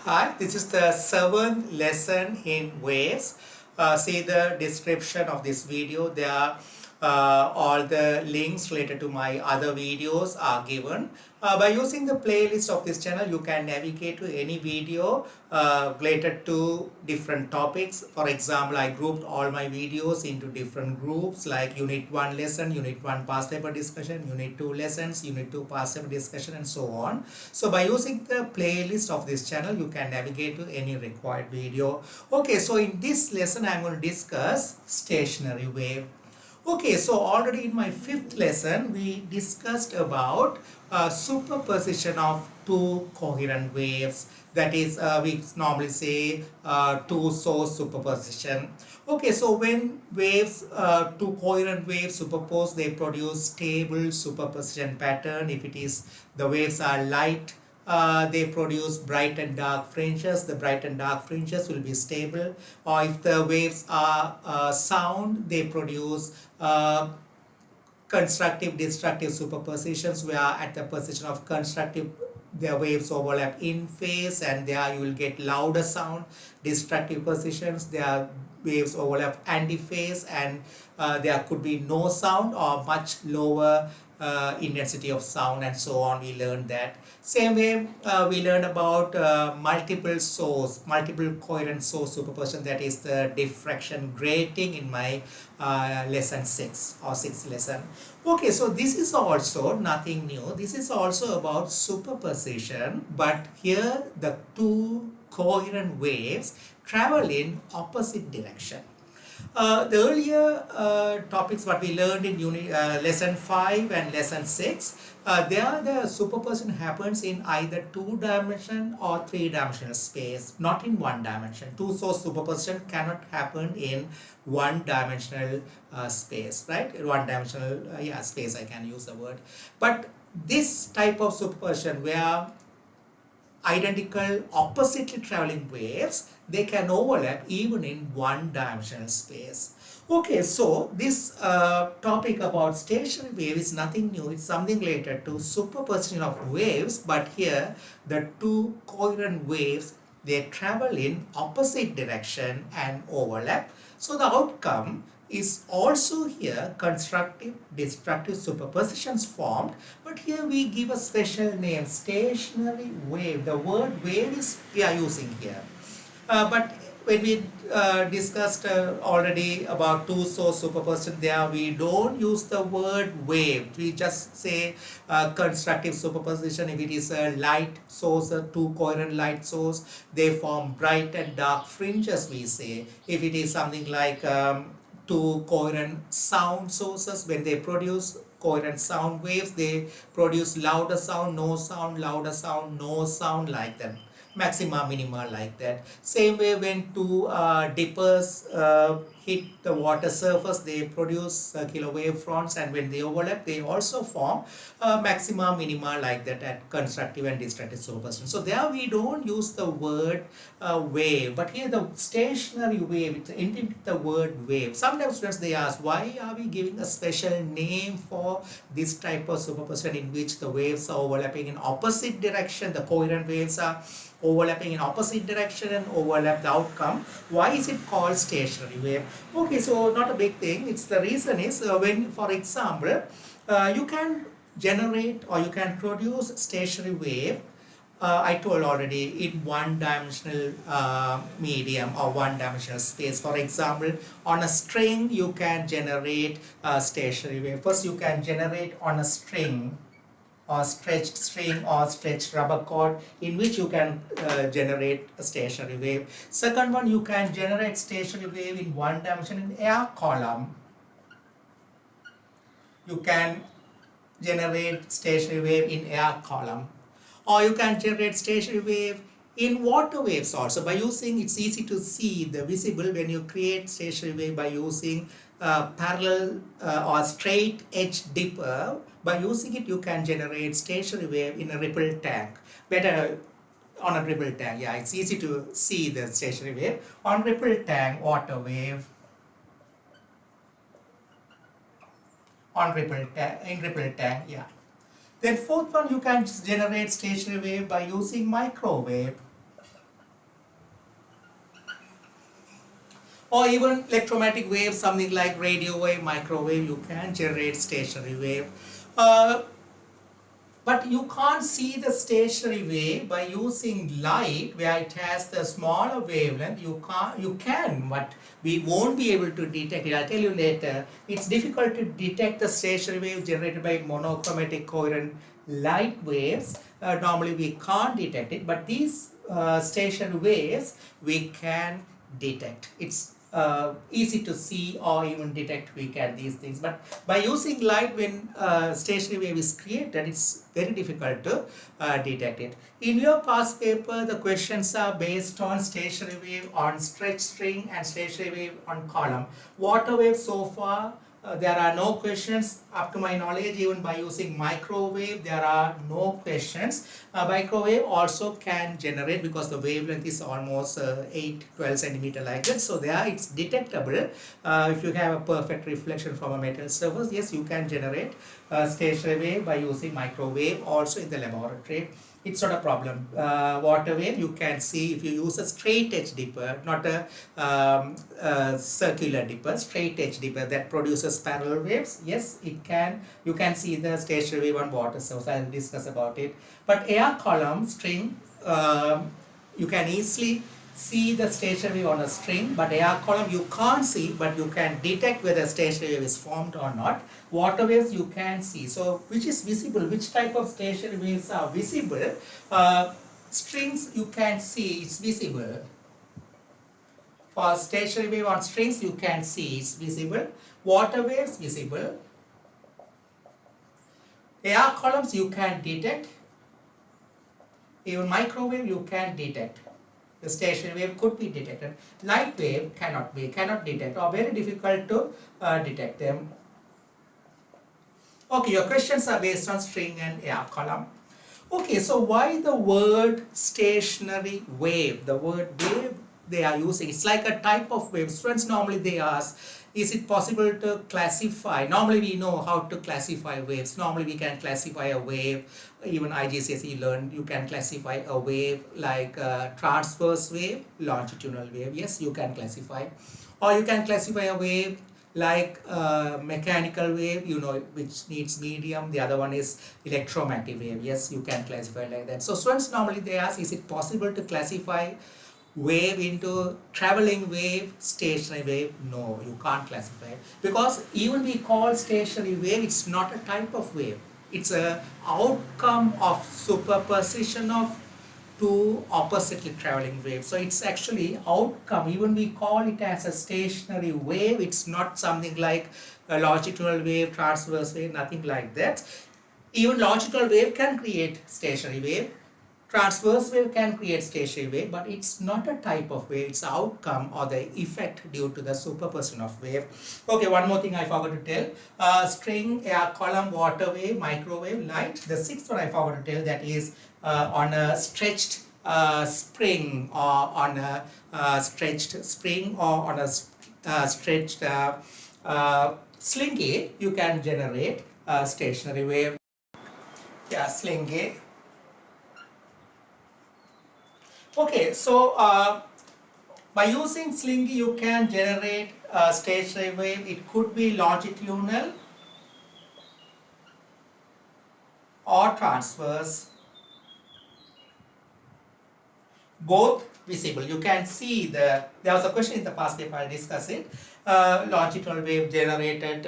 Hi, this is the seventh lesson in waves. See the description of this video. There are all the links related to my other videos are given. By using the playlist of this channel, you can navigate to any video related to different topics. For example, I grouped all my videos into different groups like Unit 1 lesson, Unit 1 past paper discussion, Unit 2 lessons, Unit 2 past paper discussion, and so on. So by using the playlist of this channel, you can navigate to any required video. Okay, so in this lesson, I'm going to discuss stationary wave. Okay, so already in my fifth lesson, we discussed about superposition of two coherent waves. That is, we normally say two source superposition. Okay, so when waves, two coherent waves superpose, they produce stable superposition pattern. If it is the waves are light, they produce bright and dark fringes. The bright and dark fringes will be stable. Or if the waves are sound, they produce constructive destructive superpositions, where at the position of constructive the waves overlap in phase, and there you will get louder sound. Destructive positions, their waves overlap anti-phase, and there could be no sound or much lower intensity of sound, and so on. We learned that. Same way, we learned about multiple coherent source superposition. That is the diffraction grating in my lesson 6 or 6th lesson. Okay, so this is also nothing new. This is also about superposition, but here the two coherent waves travel in opposite direction. The earlier topics what we learned in lesson 5 and lesson 6, there the superposition happens in either 2-dimensional or 3-dimensional space, not in 1 dimension. Two source superposition cannot happen in 1-dimensional space, right? 1-dimensional space, I can use the word. But this type of superposition where identical oppositely traveling waves, they can overlap even in 1-dimensional space. Okay, so this topic about stationary wave is nothing new. It's something related to superposition of waves, but here the two coherent waves, they travel in opposite direction and overlap. So the outcome is also here constructive destructive superpositions formed, but here we give a special name, stationary wave. The word wave is we are using here, but when we discussed already about two source superposition, there we don't use the word wave. We just say constructive superposition. If it is a light source, a two coherent light source, they form bright and dark fringes, we say. If it is something like two coherent sound sources, when they produce coherent sound waves, they produce louder sound, no sound, louder sound, no sound, like that. Maxima, minima, like that. Same way, when two dippers hit the water surface, they produce circular wave fronts, and when they overlap, they also form maxima, minima, like that at constructive and destructive superposition. So there we don't use the word wave, but here the stationary wave, it's intended the word wave. Sometimes students, they ask, why are we giving a special name for this type of superposition in which the waves are overlapping in opposite direction, the coherent waves are overlapping in opposite direction and overlap the outcome? Why is it called stationary wave? Okay, so not a big thing. It's the reason is when, for example, you can generate or you can produce stationary wave, I told already, in 1-dimensional medium or 1-dimensional space. For example, on a string you can generate a stationary wave. First, you can generate on a string or stretched string or stretched rubber cord, in which you can generate a stationary wave. Second one, you can generate stationary wave in 1 dimension in air column. You can generate stationary wave in air column, or you can generate stationary wave in water waves also. By using, it's easy to see the visible when you create stationary wave by using parallel or straight edge dipper. By using it, you can generate stationary wave in a ripple tank. Better on a ripple tank. Yeah, it's easy to see the stationary wave on ripple tank, water wave, on ripple tank, in ripple tank. Yeah. Then fourth one, you can generate stationary wave by using microwave. Or even electromagnetic waves, something like radio wave, microwave, you can generate stationary wave. Uh, but you can't see the stationary wave by using light where it has the smaller wavelength. You can, but we won't be able to detect it. I'll tell you later. It's difficult to detect the stationary wave generated by monochromatic coherent light waves. Normally we can't detect it, but these stationary waves we can detect. It's easy to see or even detect we can these things, but by using light when stationary wave is created, it's very difficult to detect it. In your past paper, the questions are based on stationary wave on stretch string and stationary wave on column. Water wave, so far there are no questions up to my knowledge. Even by using microwave there are no questions. Microwave also can generate because the wavelength is almost 8-12 centimeter like that, so there it's detectable. If you have a perfect reflection from a metal surface, yes, you can generate stationary wave by using microwave also in the laboratory. It's not a problem. Water wave you can see if you use a straight edge dipper, not a circular dipper, straight edge dipper that produces parallel waves. Yes, it can. You can see the stationary wave on water source. I'll discuss about it. But air column string, you can easily see the stationary wave on a string, but air column you can't see, but you can detect whether stationary wave is formed or not. Water waves you can see. So which is visible, which type of stationary waves are visible? Strings you can see, it's visible. For stationary wave on strings you can see it's visible. Water waves visible. Air columns you can detect. Even microwave you can detect. The stationary wave could be detected. Light wave cannot detect, or very difficult to detect them. Okay, your questions are based on string and air column. Okay, so why the word stationary wave? The word wave they are using, it's like a type of wave. Students normally they ask, is it possible to classify? Normally we know how to classify waves. Normally we can classify a wave, even IGCSE learned, you can classify a wave like a transverse wave, longitudinal wave. Yes, you can classify. Or you can classify a wave like mechanical wave, you know, which needs medium. The other one is electromagnetic wave. Yes, you can classify like that. So students normally they ask, is it possible to classify wave into traveling wave, stationary wave? No, you can't classify it, because even we call stationary wave, it's not a type of wave. It's a outcome of superposition of two oppositely traveling waves. So it's actually outcome. Even we call it as a stationary wave. It's not something like a longitudinal wave, transverse wave, nothing like that. Even longitudinal wave can create stationary wave. Transverse wave can create stationary wave, but it's not a type of wave. It's outcome or the effect due to the superposition of wave. Okay, one more thing I forgot to tell. String, air column, water wave, microwave, light. The sixth one I forgot to tell, that is on a stretched spring, or on a stretched spring, or on a stretched slinky, you can generate stationary wave. Yeah, slinky. Okay, so by using slinky you can generate a stationary wave. It could be longitudinal or transverse, both visible. You can see there was a question in the past paper, I'll discuss it. Longitudinal wave generated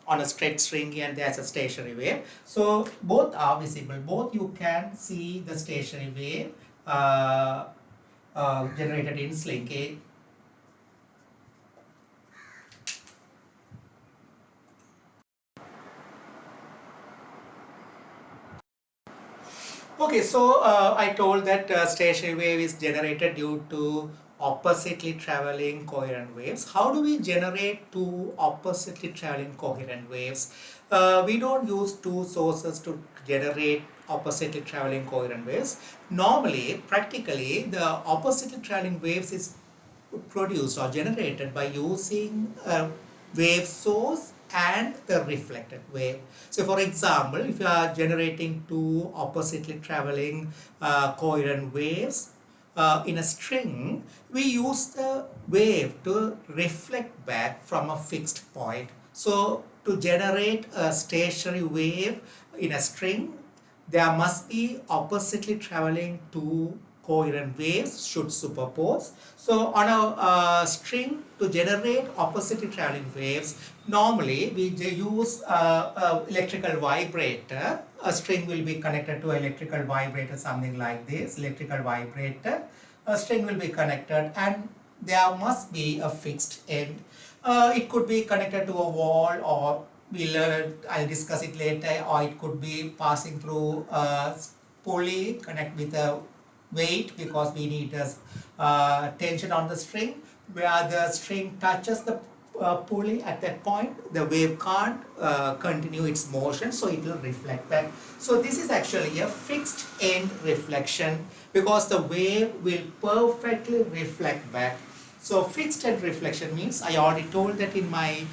on a straight string, and there's a stationary wave. So both are visible, both you can see the stationary wave generated in slinky. Okay, so I told that stationary wave is generated due to oppositely traveling coherent waves. How do we generate two oppositely traveling coherent waves? We don't use two sources to generate oppositely traveling coherent waves. Normally, practically, the oppositely traveling waves is produced or generated by using a wave source and the reflected wave. So for example, if you are generating two oppositely traveling coherent waves, in a string, we use the wave to reflect back from a fixed point. So to generate a stationary wave in a string, there must be oppositely traveling two coherent waves should superpose. So on a string, to generate oppositely traveling waves, normally we use electrical vibrator. A string will be connected to electrical vibrator, something like this, electrical vibrator. A string will be connected and there must be a fixed end. It could be connected to a wall, or I'll discuss it later, or it could be passing through a pulley connect with a weight, because we need a tension on the string. Where the string touches the pulley, at that point the wave can't continue its motion, so it will reflect back. So this is actually a fixed end reflection, because the wave will perfectly reflect back. So fixed end reflection means, I already told that in my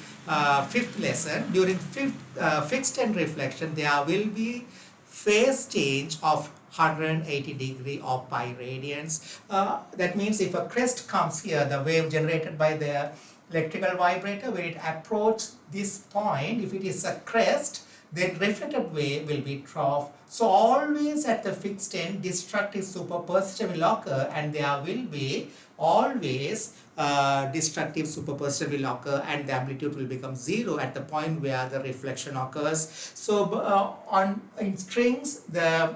fifth lesson, during fixed end reflection there will be phase change of 180 degree or pi radians. That means if a crest comes here, the wave generated by the electrical vibrator, when it approaches this point, if it is a crest, then reflected wave will be trough. So always at the fixed end, destructive superposition will occur, and there will be always destructive superposition will occur, and the amplitude will become 0 at the point where the reflection occurs. So in strings, the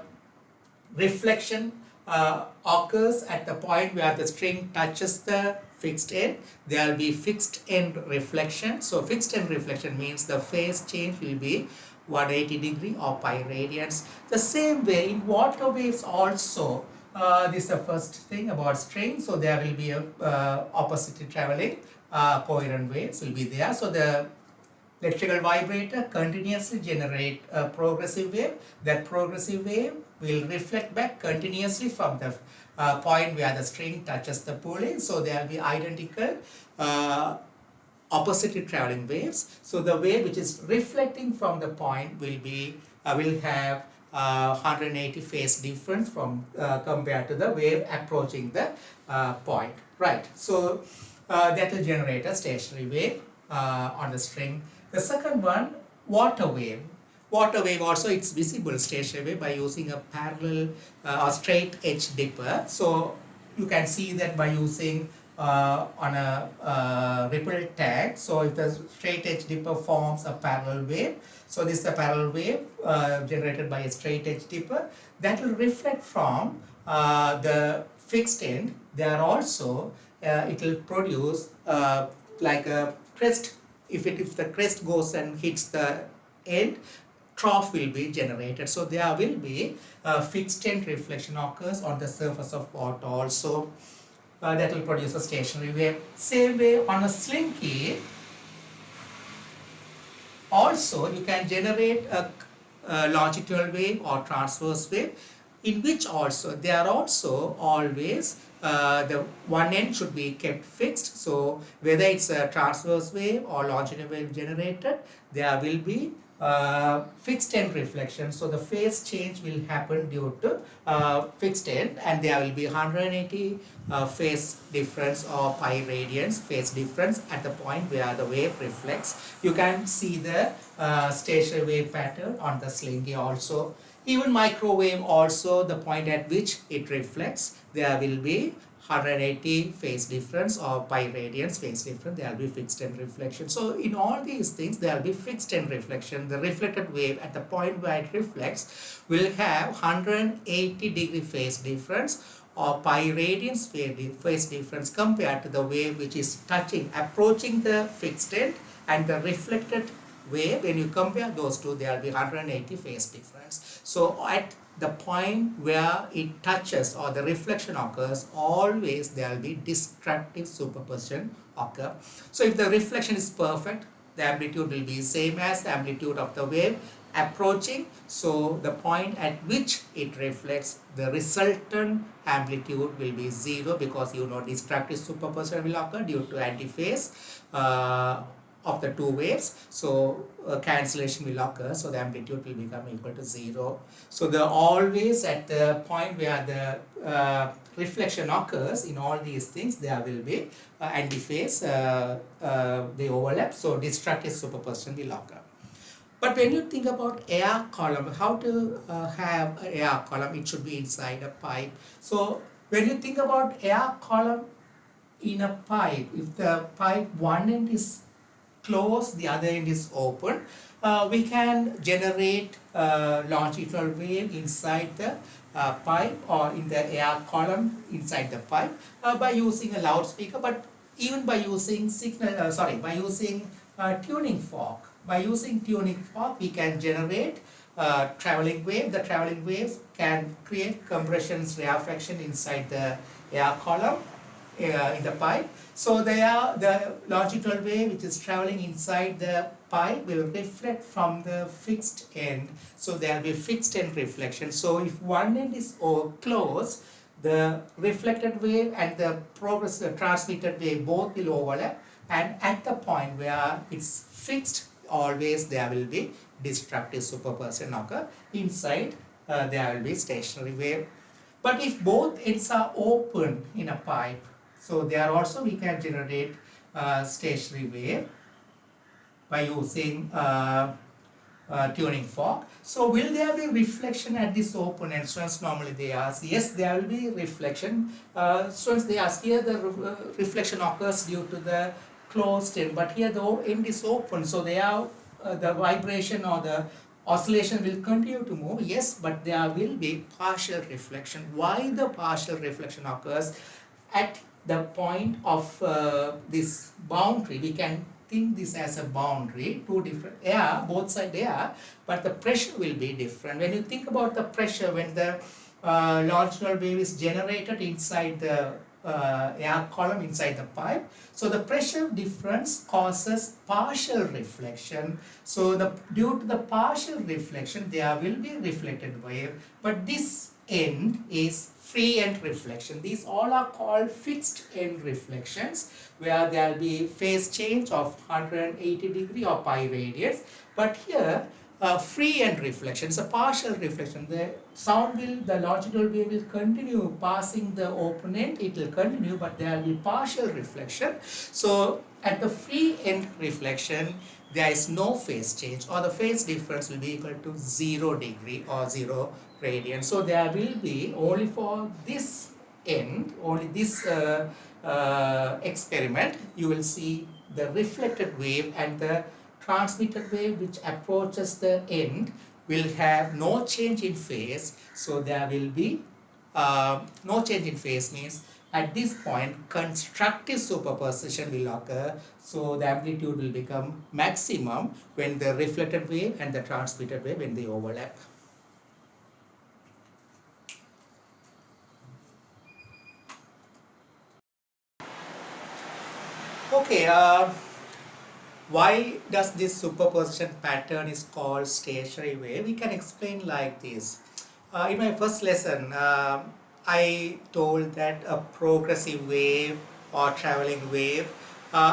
reflection occurs at the point where the string touches the fixed end. There will be fixed end reflection. So fixed end reflection means the phase change will be 180 degree or pi radians. The same way in water waves also, this is the first thing about string. So there will be a oppositely traveling coherent waves will be there. So the electrical vibrator continuously generate a progressive wave. That progressive wave will reflect back continuously from the point where the string touches the pulley. So there will be identical oppositely traveling waves. So the wave which is reflecting from the point will have 180 phase difference from compared to the wave approaching the point. Right. So that will generate a stationary wave on the string. The second one, water wave. Water wave also, it's visible stationary wave by using a parallel or straight edge dipper. So you can see that by using on a ripple tag. So if the straight edge dipper forms a parallel wave, so this is a parallel wave generated by a straight edge dipper that will reflect from the fixed end. There also it will produce like a crest. If the crest goes and hits the end, trough will be generated. So there will be fixed end reflection occurs on the surface of water also. That will produce a stationary wave. Same way on a slinky, also you can generate a longitudinal wave or transverse wave, in which also there are also always the one end should be kept fixed. So whether it's a transverse wave or longitudinal wave generated, there will be fixed end reflection. So the phase change will happen due to fixed end, and there will be 180 phase difference or pi radians phase difference at the point where the wave reflects. You can see the stationary wave pattern on the slinky also. Even microwave also, the point at which it reflects, there will be 180 phase difference or pi radians phase difference. There will be fixed end reflection. So in all these things there will be fixed end reflection. The reflected wave at the point where it reflects will have 180 degree phase difference or pi radians phase difference compared to the wave which is approaching the fixed end, and the reflected wave, when you compare those two, there will be 180 phase difference. So at the point where it touches or the reflection occurs, always there will be destructive superposition occur. So if the reflection is perfect, the amplitude will be same as the amplitude of the wave approaching. So the point at which it reflects, the resultant amplitude will be 0, because destructive superposition will occur due to antiphase of the two waves, so cancellation will occur, so the amplitude will become equal to 0. So the always at the point where the reflection occurs in all these things, there will be antiphase, they overlap, so destructive superposition will occur. But when you think about air column, how to have an air column, it should be inside a pipe. So when you think about air column in a pipe, if the pipe one end is closed, the other end is open, we can generate longitudinal wave inside the pipe or in the air column inside the pipe by using a loudspeaker, but even by using by using tuning fork. By using tuning fork, we can generate traveling wave. The traveling waves can create compressions, rarefaction inside the air column in the pipe. So the longitudinal wave which is traveling inside the pipe will reflect from the fixed end. So there will be fixed end reflection. So if one end is closed, the reflected wave and the transmitted wave both will overlap, and at the point where it's fixed, always there will be destructive superposition occur. Inside there will be stationary wave. But if both ends are open in a pipe, so there also we can generate stationary wave by using tuning fork. So will there be reflection at this open end? Students normally they ask, yes, there will be reflection. Students they ask, here the reflection occurs due to the closed end, but here the end is open, so they are the vibration or the oscillation will continue to move. Yes, but there will be partial reflection. Why the partial reflection occurs? At the point of this boundary, we can think this as a boundary, two different air, both side air, but the pressure will be different. When you think about the pressure, when the longitudinal wave is generated inside the air column inside the pipe, so the pressure difference causes partial reflection. So due to the partial reflection, there will be reflected wave, but this end is free end reflection. These all are called fixed end reflections, where there will be phase change of 180 degree or pi radius. But here free end reflection is a partial reflection. The longitudinal wave will continue passing the open end, it will continue, but there will be partial reflection. So at the free end reflection, there is no phase change, or the phase difference will be equal to 0 degree or 0 radian. So there will be only for this end, only this experiment, you will see the reflected wave, and the transmitted wave which approaches the end will have no change in phase. So there will be no change in phase means at this point constructive superposition will occur. So the amplitude will become maximum when the reflected wave and the transmitted wave, when they overlap. Okay, why does this superposition pattern is called stationary wave? We can explain like this. In my first lesson, I told that a progressive wave or traveling wave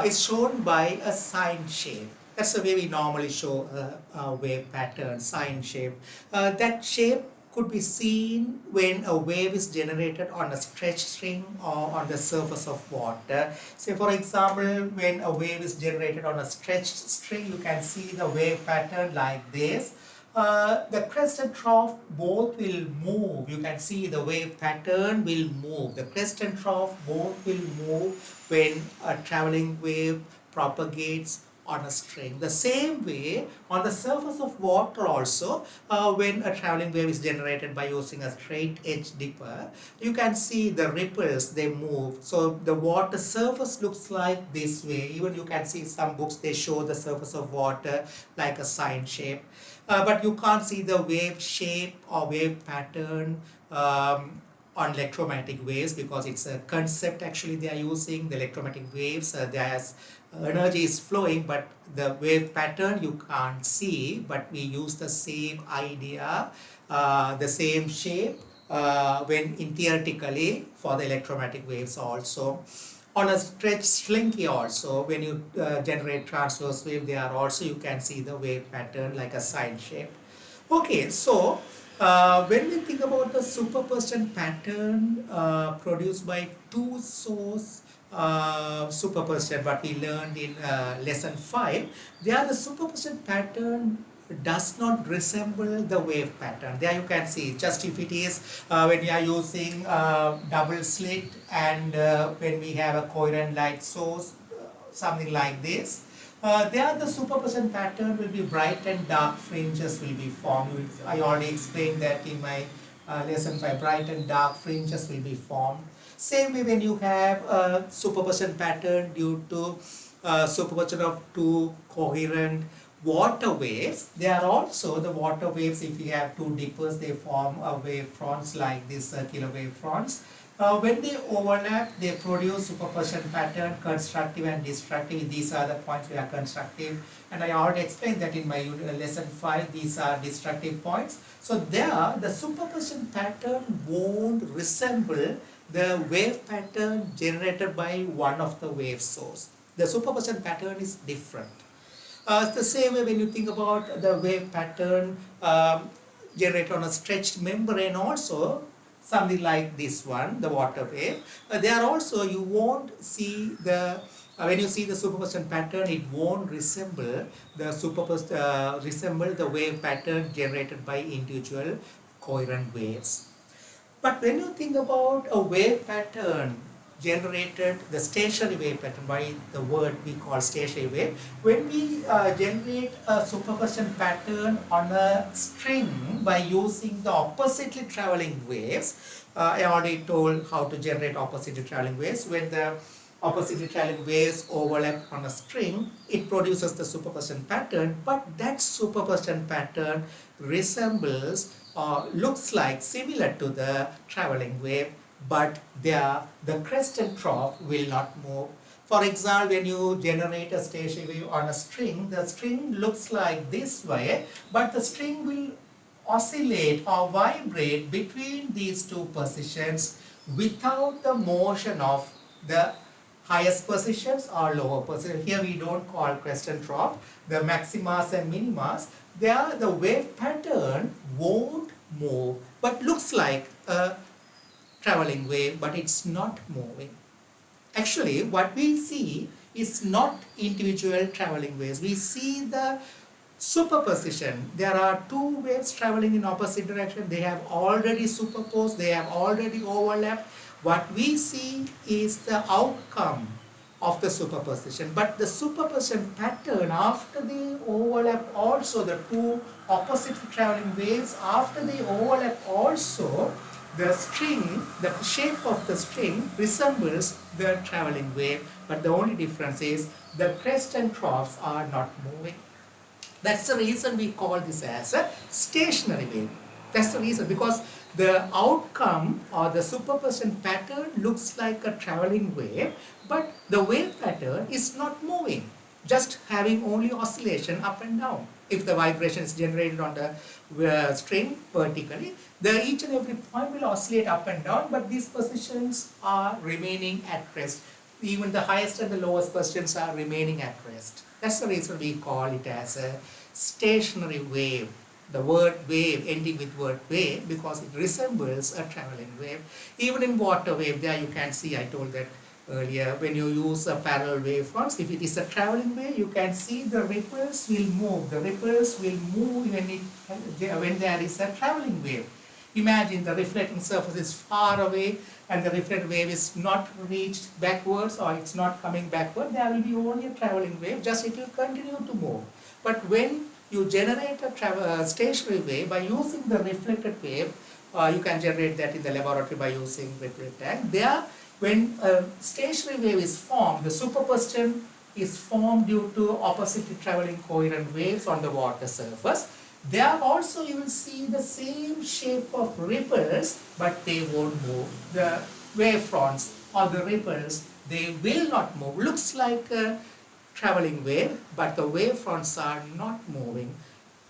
is shown by a sine shape. That's the way we normally show a wave pattern, sine shape. That shape could be seen when a wave is generated on a stretched string or on the surface of water. Say for example, when a wave is generated on a stretched string, you can see the wave pattern like this. The crest and trough both will move. You can see the wave pattern will move. The crest and trough both will move when a traveling wave propagates on a string. The same way on the surface of water also, when a traveling wave is generated by using a straight edge dipper, you can see the ripples, they move. So the water surface looks like this way. Even you can see some books, they show the surface of water like a sine shape. But you can't see the wave shape or wave pattern on electromagnetic waves, because it's a concept actually they are using. The electromagnetic waves, there's energy is flowing, but the wave pattern you can't see, but we use the same idea, the same shape when in theoretically for the electromagnetic waves also. On a stretch slinky also, when you generate transverse wave, there also you can see the wave pattern like a sine shape. Okay, so when we think about the superposition pattern produced by two source superposition, what we learned in lesson 5, there the superposition pattern does not resemble the wave pattern. There you can see, just if it is when we are using double slit and when we have a coherent light source, something like this. There the superposition pattern will be bright and dark fringes will be formed. I already explained that in my lesson 5, bright and dark fringes will be formed. Same way when you have a superposition pattern due to superposition of two coherent water waves, there are also the water waves, if you have two dippers, they form a wave fronts like this circular wave fronts. When they overlap, they produce superposition pattern, constructive and destructive. These are the points we are constructive. And I already explained that in my lesson 5, these are destructive points. So there, the superposition pattern won't resemble the wave pattern generated by one of the wave source. The superposition pattern is different. The same way when you think about the wave pattern generated on a stretched membrane also, something like this one, the water wave. There also you won't see the, when you see the superposition pattern, it won't resemble the wave pattern generated by individual coherent waves. But when you think about a wave pattern generated, the stationary wave pattern, by the word we call stationary wave, when we generate a superposition pattern on a string by using the oppositely traveling waves, I already told how to generate oppositely traveling waves. When the oppositely traveling waves overlap on a string, it produces the superposition pattern, but that superposition pattern resembles or looks like similar to the traveling wave, but there the crest and trough will not move. For example, when you generate a stationary wave on a string, the string looks like this way, but the string will oscillate or vibrate between these two positions without the motion of the highest positions or lower positions. Here we don't call crest and trough, the maximas and minimas. There the wave pattern won't move, but looks like a traveling wave, but it's not moving. Actually, what we see is not individual traveling waves. We see the superposition. There are two waves traveling in opposite direction. They have already superposed. They have already overlapped. What we see is the outcome of the superposition. But the superposition pattern, after they overlap also, the two opposite traveling waves, after they overlap also, the string, the shape of the string resembles the traveling wave, but the only difference is the crest and troughs are not moving. That's the reason we call this as a stationary wave. That's the reason, because the outcome or the superposition pattern looks like a traveling wave, but the wave pattern is not moving, just having only oscillation up and down. If the vibration is generated on the string vertically, each and every point will oscillate up and down, but these positions are remaining at rest. Even the highest and the lowest positions are remaining at rest. That's the reason we call it as a stationary wave. The word wave ending with word wave, because it resembles a traveling wave. Even in water wave, there you can see, I told that earlier, when you use a parallel wavefront, if it is a traveling wave, you can see the ripples will move. The ripples will move when there is a traveling wave. Imagine the reflecting surface is far away and the reflected wave is not reached backwards, or it's not coming backward. There will be only a traveling wave, just it will continue to move. But when you generate a stationary wave by using the reflected wave, you can generate that in the laboratory by using reflected tank. There, when a stationary wave is formed, the superposition is formed due to oppositely traveling coherent waves on the water surface. There also you will see the same shape of ripples, but they won't move. The wavefronts or the ripples, they will not move. Looks like a traveling wave, but the wavefronts are not moving.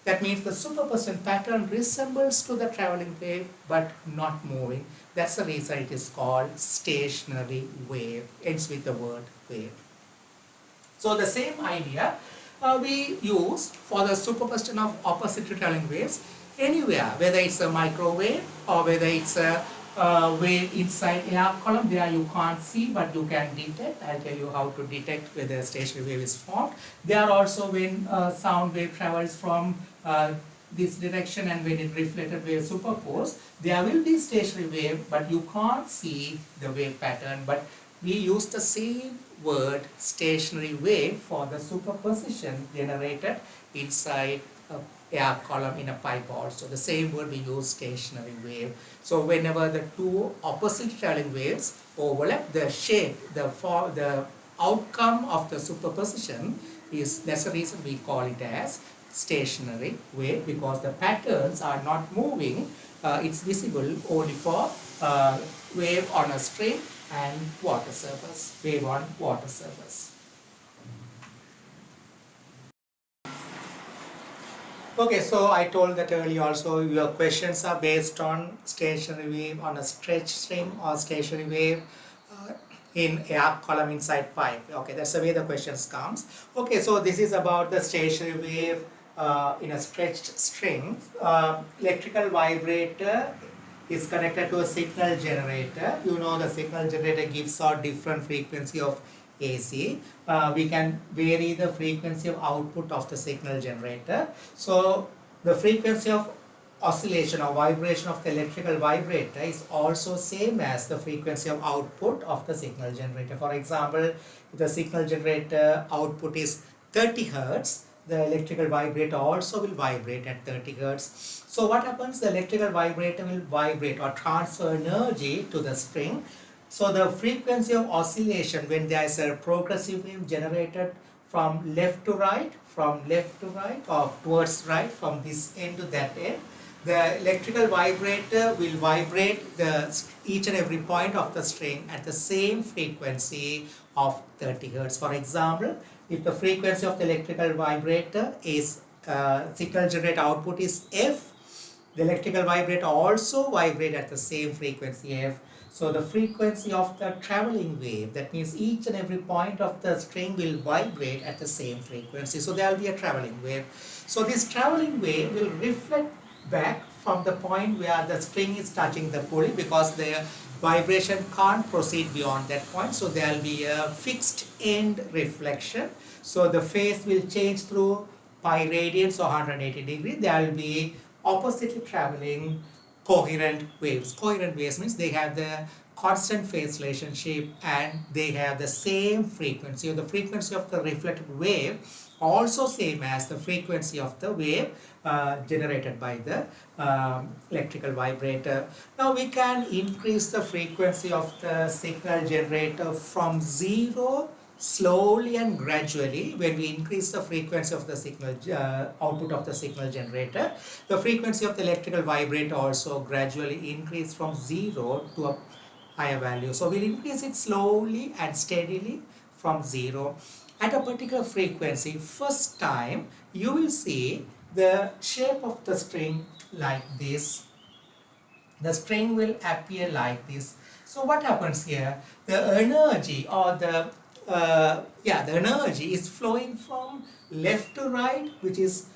That means the superposition pattern resembles to the traveling wave but not moving. That's the reason it is called stationary wave. Ends with the word wave. So the same idea we use for the superposition of opposite traveling waves anywhere, whether it's a microwave or whether it's a wave inside air column. There you can't see but you can detect. I'll tell you how to detect whether a stationary wave is formed. There are also when sound wave travels from this direction and when it reflected wave superpose, there will be stationary wave but you can't see the wave pattern. But we use the same word stationary wave for the superposition generated inside a air column in a pipe also. The same word we use, stationary wave. So whenever the two opposite traveling waves overlap, the shape, the outcome of the superposition is, that's the reason we call it as stationary wave, because the patterns are not moving. It's visible only for wave on a string and water surface, wave on water surface. Okay, so I told that earlier also, your questions are based on stationary wave on a stretch string or stationary wave in air column inside pipe. Okay, that's the way the questions comes. Okay, so this is about the stationary wave in a stretched string. Electrical vibrator is connected to a signal generator. You know the signal generator gives out different frequency of AC. We can vary the frequency of output of the signal generator. So the frequency of oscillation or vibration of the electrical vibrator is also same as the frequency of output of the signal generator. For example, if the signal generator output is 30 Hertz, the electrical vibrator also will vibrate at 30 Hertz. So what happens? The electrical vibrator will vibrate or transfer energy to the string. So the frequency of oscillation when there is a progressive wave generated from left to right, or towards right, from this end to that end, the electrical vibrator will vibrate each and every point of the string at the same frequency of 30 Hertz. For example, if the frequency of the electrical vibrator is signal generator output is F, the electrical vibrator also vibrate at the same frequency F. So the frequency of the traveling wave, that means each and every point of the string will vibrate at the same frequency. So there will be a traveling wave. So this traveling wave will reflect back from the point where the string is touching the pulley, because the vibration can't proceed beyond that point. So there will be a fixed end reflection. So the phase will change through pi radians or 180 degrees. There will be oppositely traveling coherent waves. Coherent waves means they have the constant phase relationship and they have the same frequency. The frequency of the reflected wave also same as the frequency of the wave generated by the electrical vibrator. Now we can increase the frequency of the signal generator from 0 slowly and gradually. When we increase the frequency of the signal output of the signal generator, the frequency of the electrical vibrator also gradually increase from 0 to a higher value. So we'll increase it slowly and steadily from 0. At a particular frequency, first time you will see the shape of the string like this. The string will appear like this. So what happens here? The energy or the energy is flowing from left to right, which is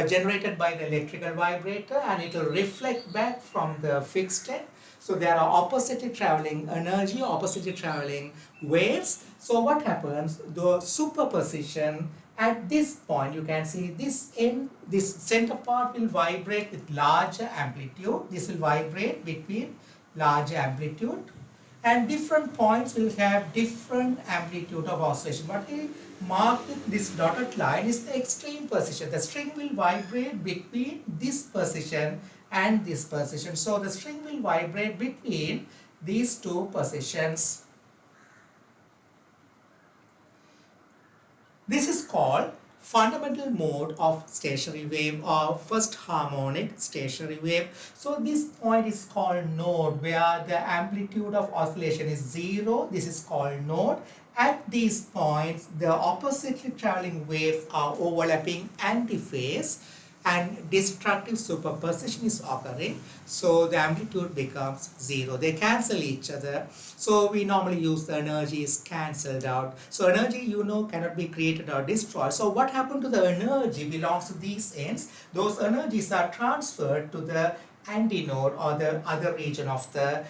generated by the electrical vibrator, and it will reflect back from the fixed end. So there are oppositely traveling energy, oppositely traveling waves. So what happens? The superposition at this point, you can see this end, this center part will vibrate with larger amplitude. This will vibrate between larger amplitude, and different points will have different amplitude of oscillation. What we mark with this dotted line is the extreme position. The string will vibrate between this position and this position. So the string will vibrate between these two positions. This is called fundamental mode of stationary wave or first harmonic stationary wave. So this point is called node, where the amplitude of oscillation is 0. This is called node. At these points, the oppositely traveling waves are overlapping antiphase. and destructive superposition is occurring, so the amplitude becomes zero. They cancel each other. So we normally use the energy is cancelled out. So energy, you know, cannot be created or destroyed. So what happened to the energy belongs to these ends. Those energies are transferred to the antinode or the other region of the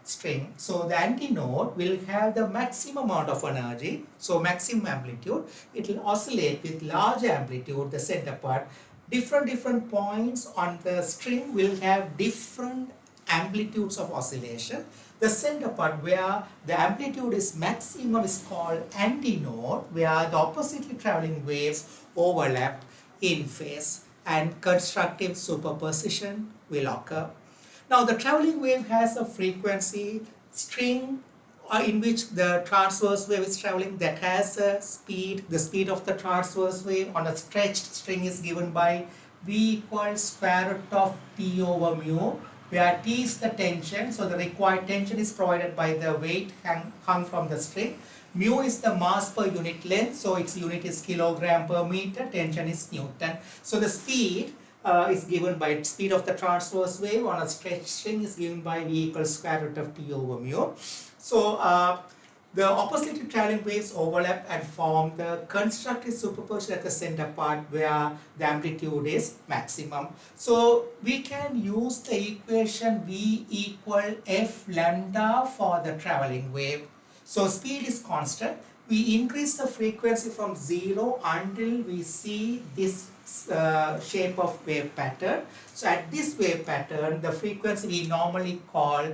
string. So the antinode will have the maximum amount of energy, so maximum amplitude. It will oscillate with large amplitude, the center part. Different points on the string will have different amplitudes of oscillation. The center part where the amplitude is maximum is called antinode, where the oppositely traveling waves overlap in phase and constructive superposition will occur. Now the traveling wave has a frequency string in which the transverse wave is traveling, that has a speed. The speed of the transverse wave on a stretched string is given by V equals square root of T over mu, where T is the tension, so the required tension is provided by the weight hung from the string. Mu is the mass per unit length, so its unit is kilogram per meter, tension is Newton. So the speed is given by speed of the transverse wave on a stretched string is given by V equals square root of T over mu. So the oppositely traveling waves overlap and form the constructive superposition at the center part where the amplitude is maximum. So we can use the equation V equal F lambda for the traveling wave. So speed is constant. We increase the frequency from 0 until we see this shape of wave pattern. So at this wave pattern, the frequency we normally call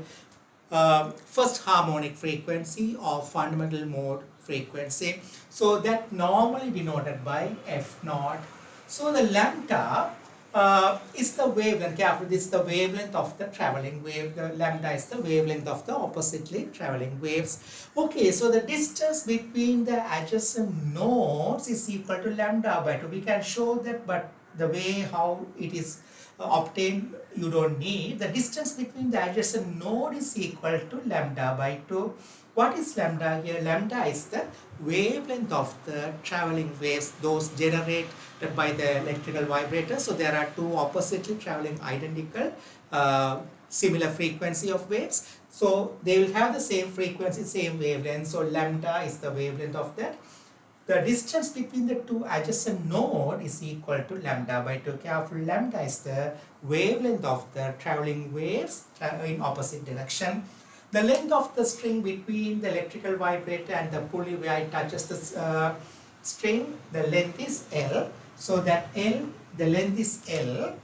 first harmonic frequency or fundamental mode frequency. So that normally denoted by F naught. So the lambda is the wavelength. Careful, this is the wavelength of the traveling wave. The lambda is the wavelength of the oppositely traveling waves. Okay, so the distance between the adjacent nodes is equal to lambda by 2. We can show that, but the way how it is obtained, you don't need. The distance between the adjacent node is equal to lambda by 2. What is lambda here? Lambda is the wavelength of the traveling waves, those generated by the electrical vibrator. So there are two oppositely traveling identical similar frequency of waves. So they will have the same frequency, same wavelength. So lambda is the wavelength of that. The distance between the two adjacent nodes is equal to lambda by 2. Careful, lambda is the wavelength of the traveling waves in opposite direction. The length of the string between the electrical vibrator and the pulley where it touches the string, the length is L. So that L, the length is L.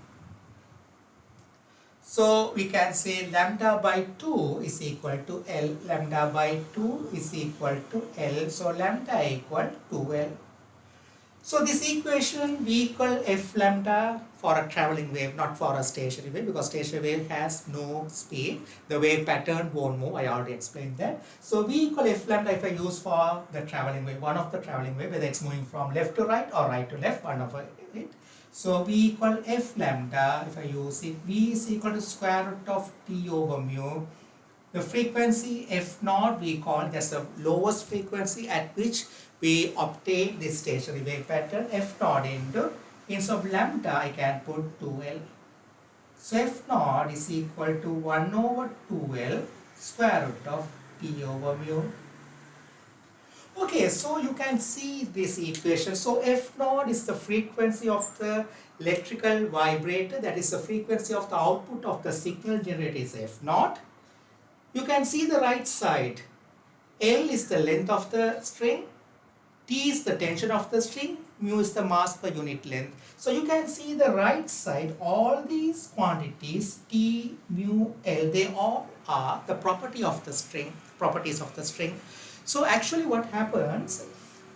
So we can say lambda by 2 is equal to L. Lambda by 2 is equal to L. So lambda equal to 2L. So this equation V equal F lambda for a traveling wave, not for a stationary wave, because stationary wave has no speed. The wave pattern won't move. I already explained that. So V equal F lambda if I use for the traveling wave, one of the traveling wave, whether it's moving from left to right or right to left, one of it. So V equal F lambda, if I use it, V is equal to square root of T over mu. The frequency F naught we call, that's the lowest frequency at which we obtain this stationary wave pattern. F naught into, instead of lambda I can put 2L. So F naught is equal to 1 over 2L square root of T over mu. Okay, so you can see this equation. So F naught is the frequency of the electrical vibrator, that is the frequency of the output of the signal generator is F naught. You can see the right side. L is the length of the string, T is the tension of the string, mu is the mass per unit length. So you can see the right side, all these quantities T, mu, L, they all are the property of the string, properties of the string. So actually what happens,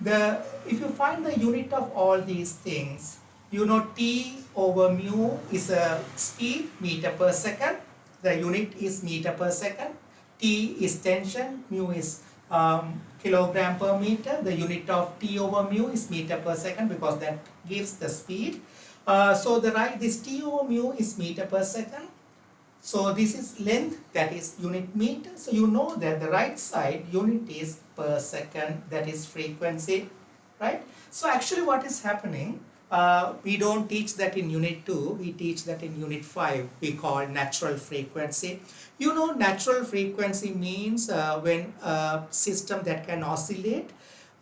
if you find the unit of all these things, you know T over mu is a speed, meter per second. The unit is meter per second. T is tension, mu is kilogram per meter. The unit of T over mu is meter per second because that gives the speed. So this T over mu is meter per second. So this is length, that is unit meter. So you know that the right side unit is per second, that is frequency, right? So actually what is happening, We don't teach that in unit 2, we teach that in unit 5, we call natural frequency. You know, natural frequency means when a system that can oscillate,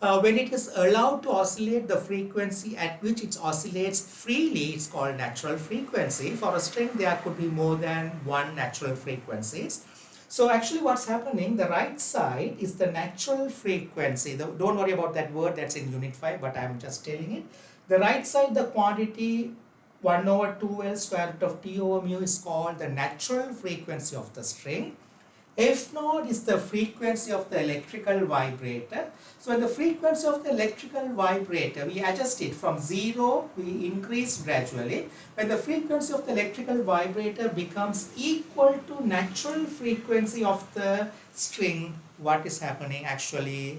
when it is allowed to oscillate the frequency at which it oscillates freely, it's called natural frequency. For a string, there could be more than one natural frequencies. So actually what's happening, the right side is the natural frequency. Don't worry about that word, that's in unit 5, but I'm just telling it. The right side, the quantity 1 over 2L square root of T over mu is called the natural frequency of the string. F naught is the frequency of the electrical vibrator. So when the frequency of the electrical vibrator, we adjust it from 0, we increase gradually. When the frequency of the electrical vibrator becomes equal to natural frequency of the string, what is happening actually?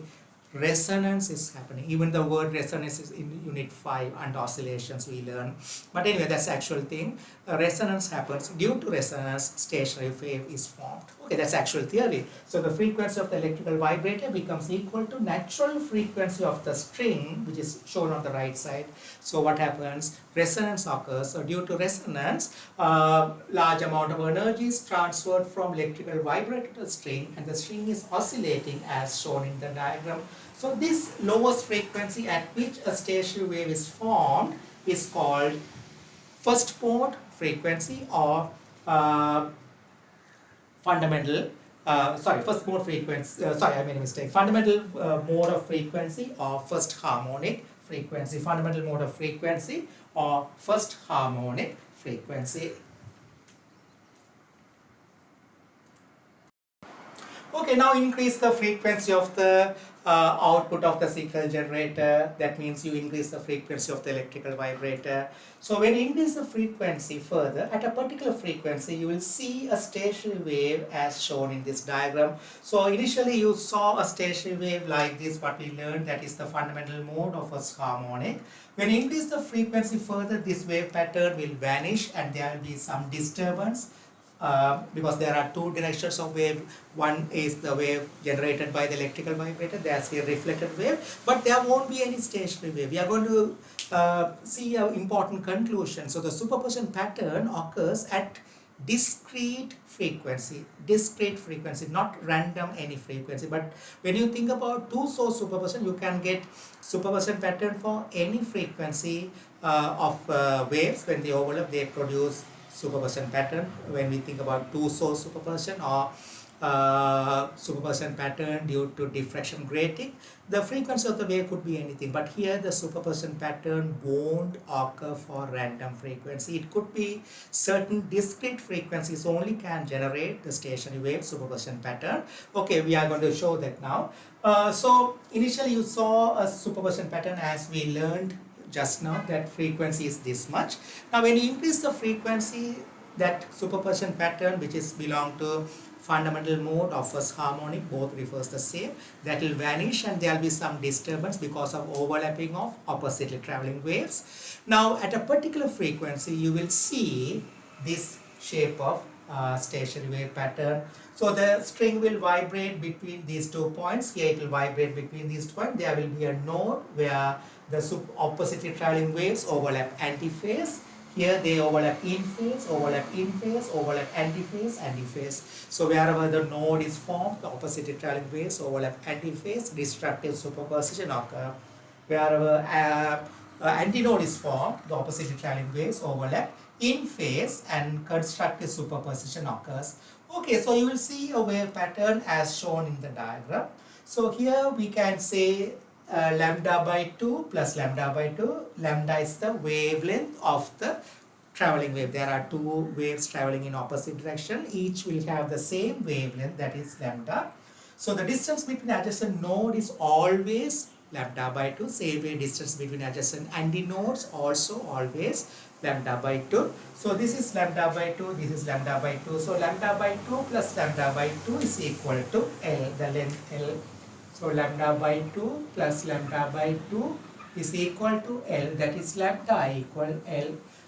Resonance is happening. Even the word resonance is in unit 5 and oscillations we learn. But anyway, that's the actual thing. Resonance happens. Due to resonance, stationary wave is formed. Okay, that's actual theory. So the frequency of the electrical vibrator becomes equal to natural frequency of the string, which is shown on the right side. So what happens? Resonance occurs. So due to resonance, large amount of energy is transferred from electrical vibrator to the string, and the string is oscillating as shown in the diagram. So this lowest frequency at which a stationary wave is formed is called first mode frequency, or fundamental, first mode frequency, I made a mistake, fundamental mode of frequency or first harmonic frequency, fundamental mode of frequency or first harmonic frequency. Okay, now increase the frequency of the output of the signal generator. That means you increase the frequency of the electrical vibrator. So when you increase the frequency further, at a particular frequency, you will see a stationary wave as shown in this diagram. So initially you saw a stationary wave like this, what we learned, that is the fundamental mode of first harmonic. When you increase the frequency further, this wave pattern will vanish and there will be some disturbance. Because there are two directions of wave. One is the wave generated by the electrical vibrator, there's a reflected wave, but there won't be any stationary wave. We are going to see an important conclusion. So the superposition pattern occurs at discrete frequency, not random any frequency. But when you think about two source superposition, you can get superposition pattern for any frequency of waves. When they overlap, they produce superposition pattern. When we think about two source superposition or superposition pattern due to diffraction grating, the frequency of the wave could be anything, but here the superposition pattern won't occur for random frequency. It could be certain discrete frequencies only can generate the stationary wave superposition pattern. Okay, we are going to show that now. So initially you saw a superposition pattern as we learned just now, that frequency is this much. Now when you increase the frequency, that superposition pattern, which is belong to fundamental mode or first harmonic, both refers the same, that will vanish and there will be some disturbance because of overlapping of oppositely traveling waves. Now at a particular frequency, you will see this shape of stationary wave pattern. So the string will vibrate between these 2 points. Here it will vibrate between these 2 points. There will be a node where the oppositely traveling waves overlap antiphase. Here they overlap in phase, overlap in phase, overlap antiphase, antiphase. So wherever the node is formed, the oppositely traveling waves overlap antiphase, destructive superposition occur. Wherever antinode is formed, the oppositely traveling waves overlap in phase and constructive superposition occurs. Okay, so you will see a wave pattern as shown in the diagram. So here we can say lambda by 2 plus lambda by 2. Lambda is the wavelength of the traveling wave. There are two waves traveling in opposite direction. Each will have the same wavelength, that is lambda. So the distance between adjacent node is always lambda by 2. Same way distance between adjacent antinodes also always lambda by 2. So this is lambda by 2, this is lambda by 2. So lambda by 2 plus lambda by 2 is equal to L, the length L. So lambda by 2 plus lambda by 2 is equal to L, that is lambda equal L.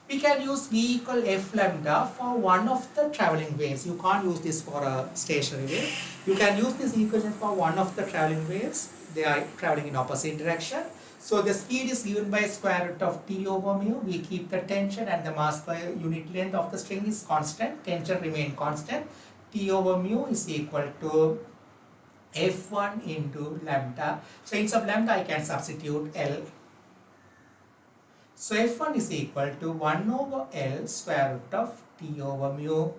We can use V equal F lambda for one of the traveling waves. You can't use this for a stationary wave. You can use this equation for one of the traveling waves. They are traveling in opposite direction. So the speed is given by square root of T over mu. We keep the tension and the mass per unit length of the string is constant. Tension remain constant. T over mu is equal to F1 into lambda. So instead of lambda I can substitute L. So F1 is equal to 1 over L square root of T over mu.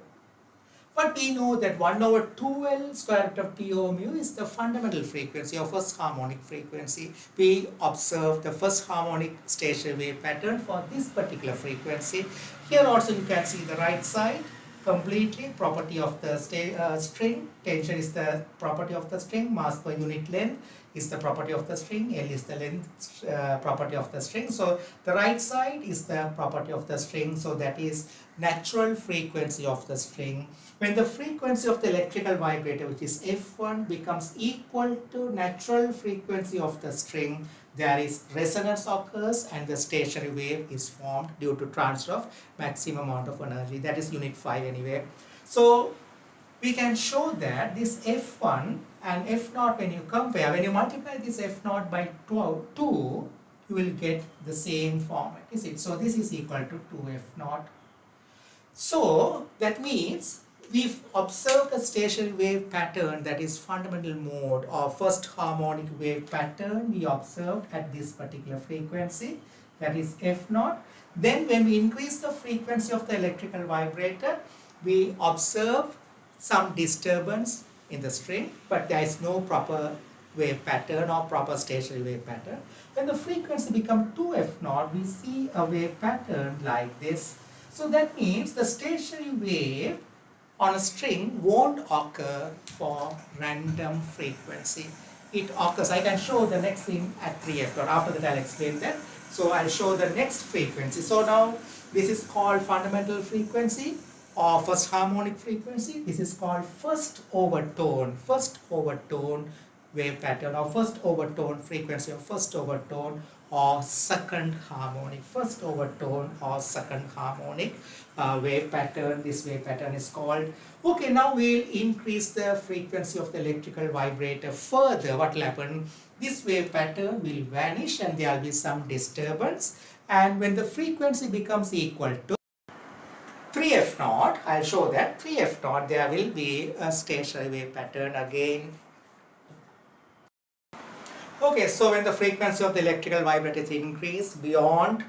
But we know that 1 over 2L square root of T over mu is the fundamental frequency of first harmonic frequency. We observe the first harmonic stationary wave pattern for this particular frequency. Here also you can see the right side completely, property of the string, tension is the property of the string, mass per unit length is the property of the string, L is the length property of the string. So the right side is the property of the string, so that is natural frequency of the string. When the frequency of the electrical vibrator, which is F1, becomes equal to natural frequency of the string, there is resonance occurs and the stationary wave is formed due to transfer of maximum amount of energy. That is unit 5 anyway. So we can show that this F1 and F0, when you compare, when you multiply this F0 by 2, you will get the same format, is it? So this is equal to 2F0. So that means we've observed a stationary wave pattern, that is fundamental mode or first harmonic wave pattern we observed at this particular frequency, that is F0. Then when we increase the frequency of the electrical vibrator, we observe some disturbance in the string, but there is no proper wave pattern or proper stationary wave pattern. When the frequency becomes 2F0, we see a wave pattern like this. So that means the stationary wave on a string won't occur for random frequency. It occurs, I can show the next thing at 3F0. After that I'll explain that. So I'll show the next frequency. So now this is called fundamental frequency or first harmonic frequency. This is called first overtone wave pattern or first overtone frequency or first overtone or second harmonic, first overtone or second harmonic wave pattern. This wave pattern is called. Okay, now we'll increase the frequency of the electrical vibrator further. What will happen? This wave pattern will vanish and there will be some disturbance, and when the frequency becomes equal to 3F0, I'll show that 3F0, there will be a stationary wave pattern again. Okay, so when the frequency of the electrical vibrator is increased beyond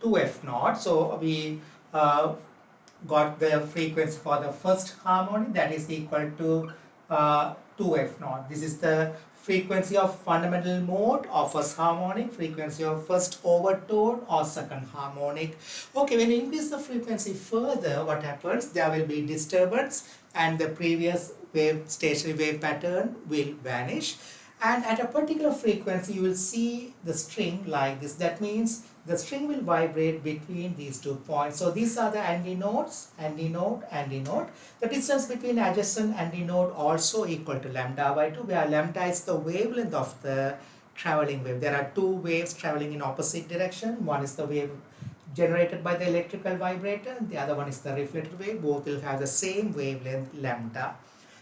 2F0, so we got the frequency for the first harmonic, that is equal to 2F0. This is the frequency of fundamental mode of first harmonic, frequency of first overtone or second harmonic. Okay, when you increase the frequency further, what happens? There will be disturbance and the previous wave, stationary wave pattern will vanish. And at a particular frequency, you will see the string like this. That means the string will vibrate between these 2 points. So these are the antinodes, antinode. The distance between adjacent antinode also equal to lambda by 2, where lambda is the wavelength of the traveling wave. There are 2 waves traveling in opposite direction. One is the wave generated by the electrical vibrator, the other one is the reflected wave. Both will have the same wavelength lambda.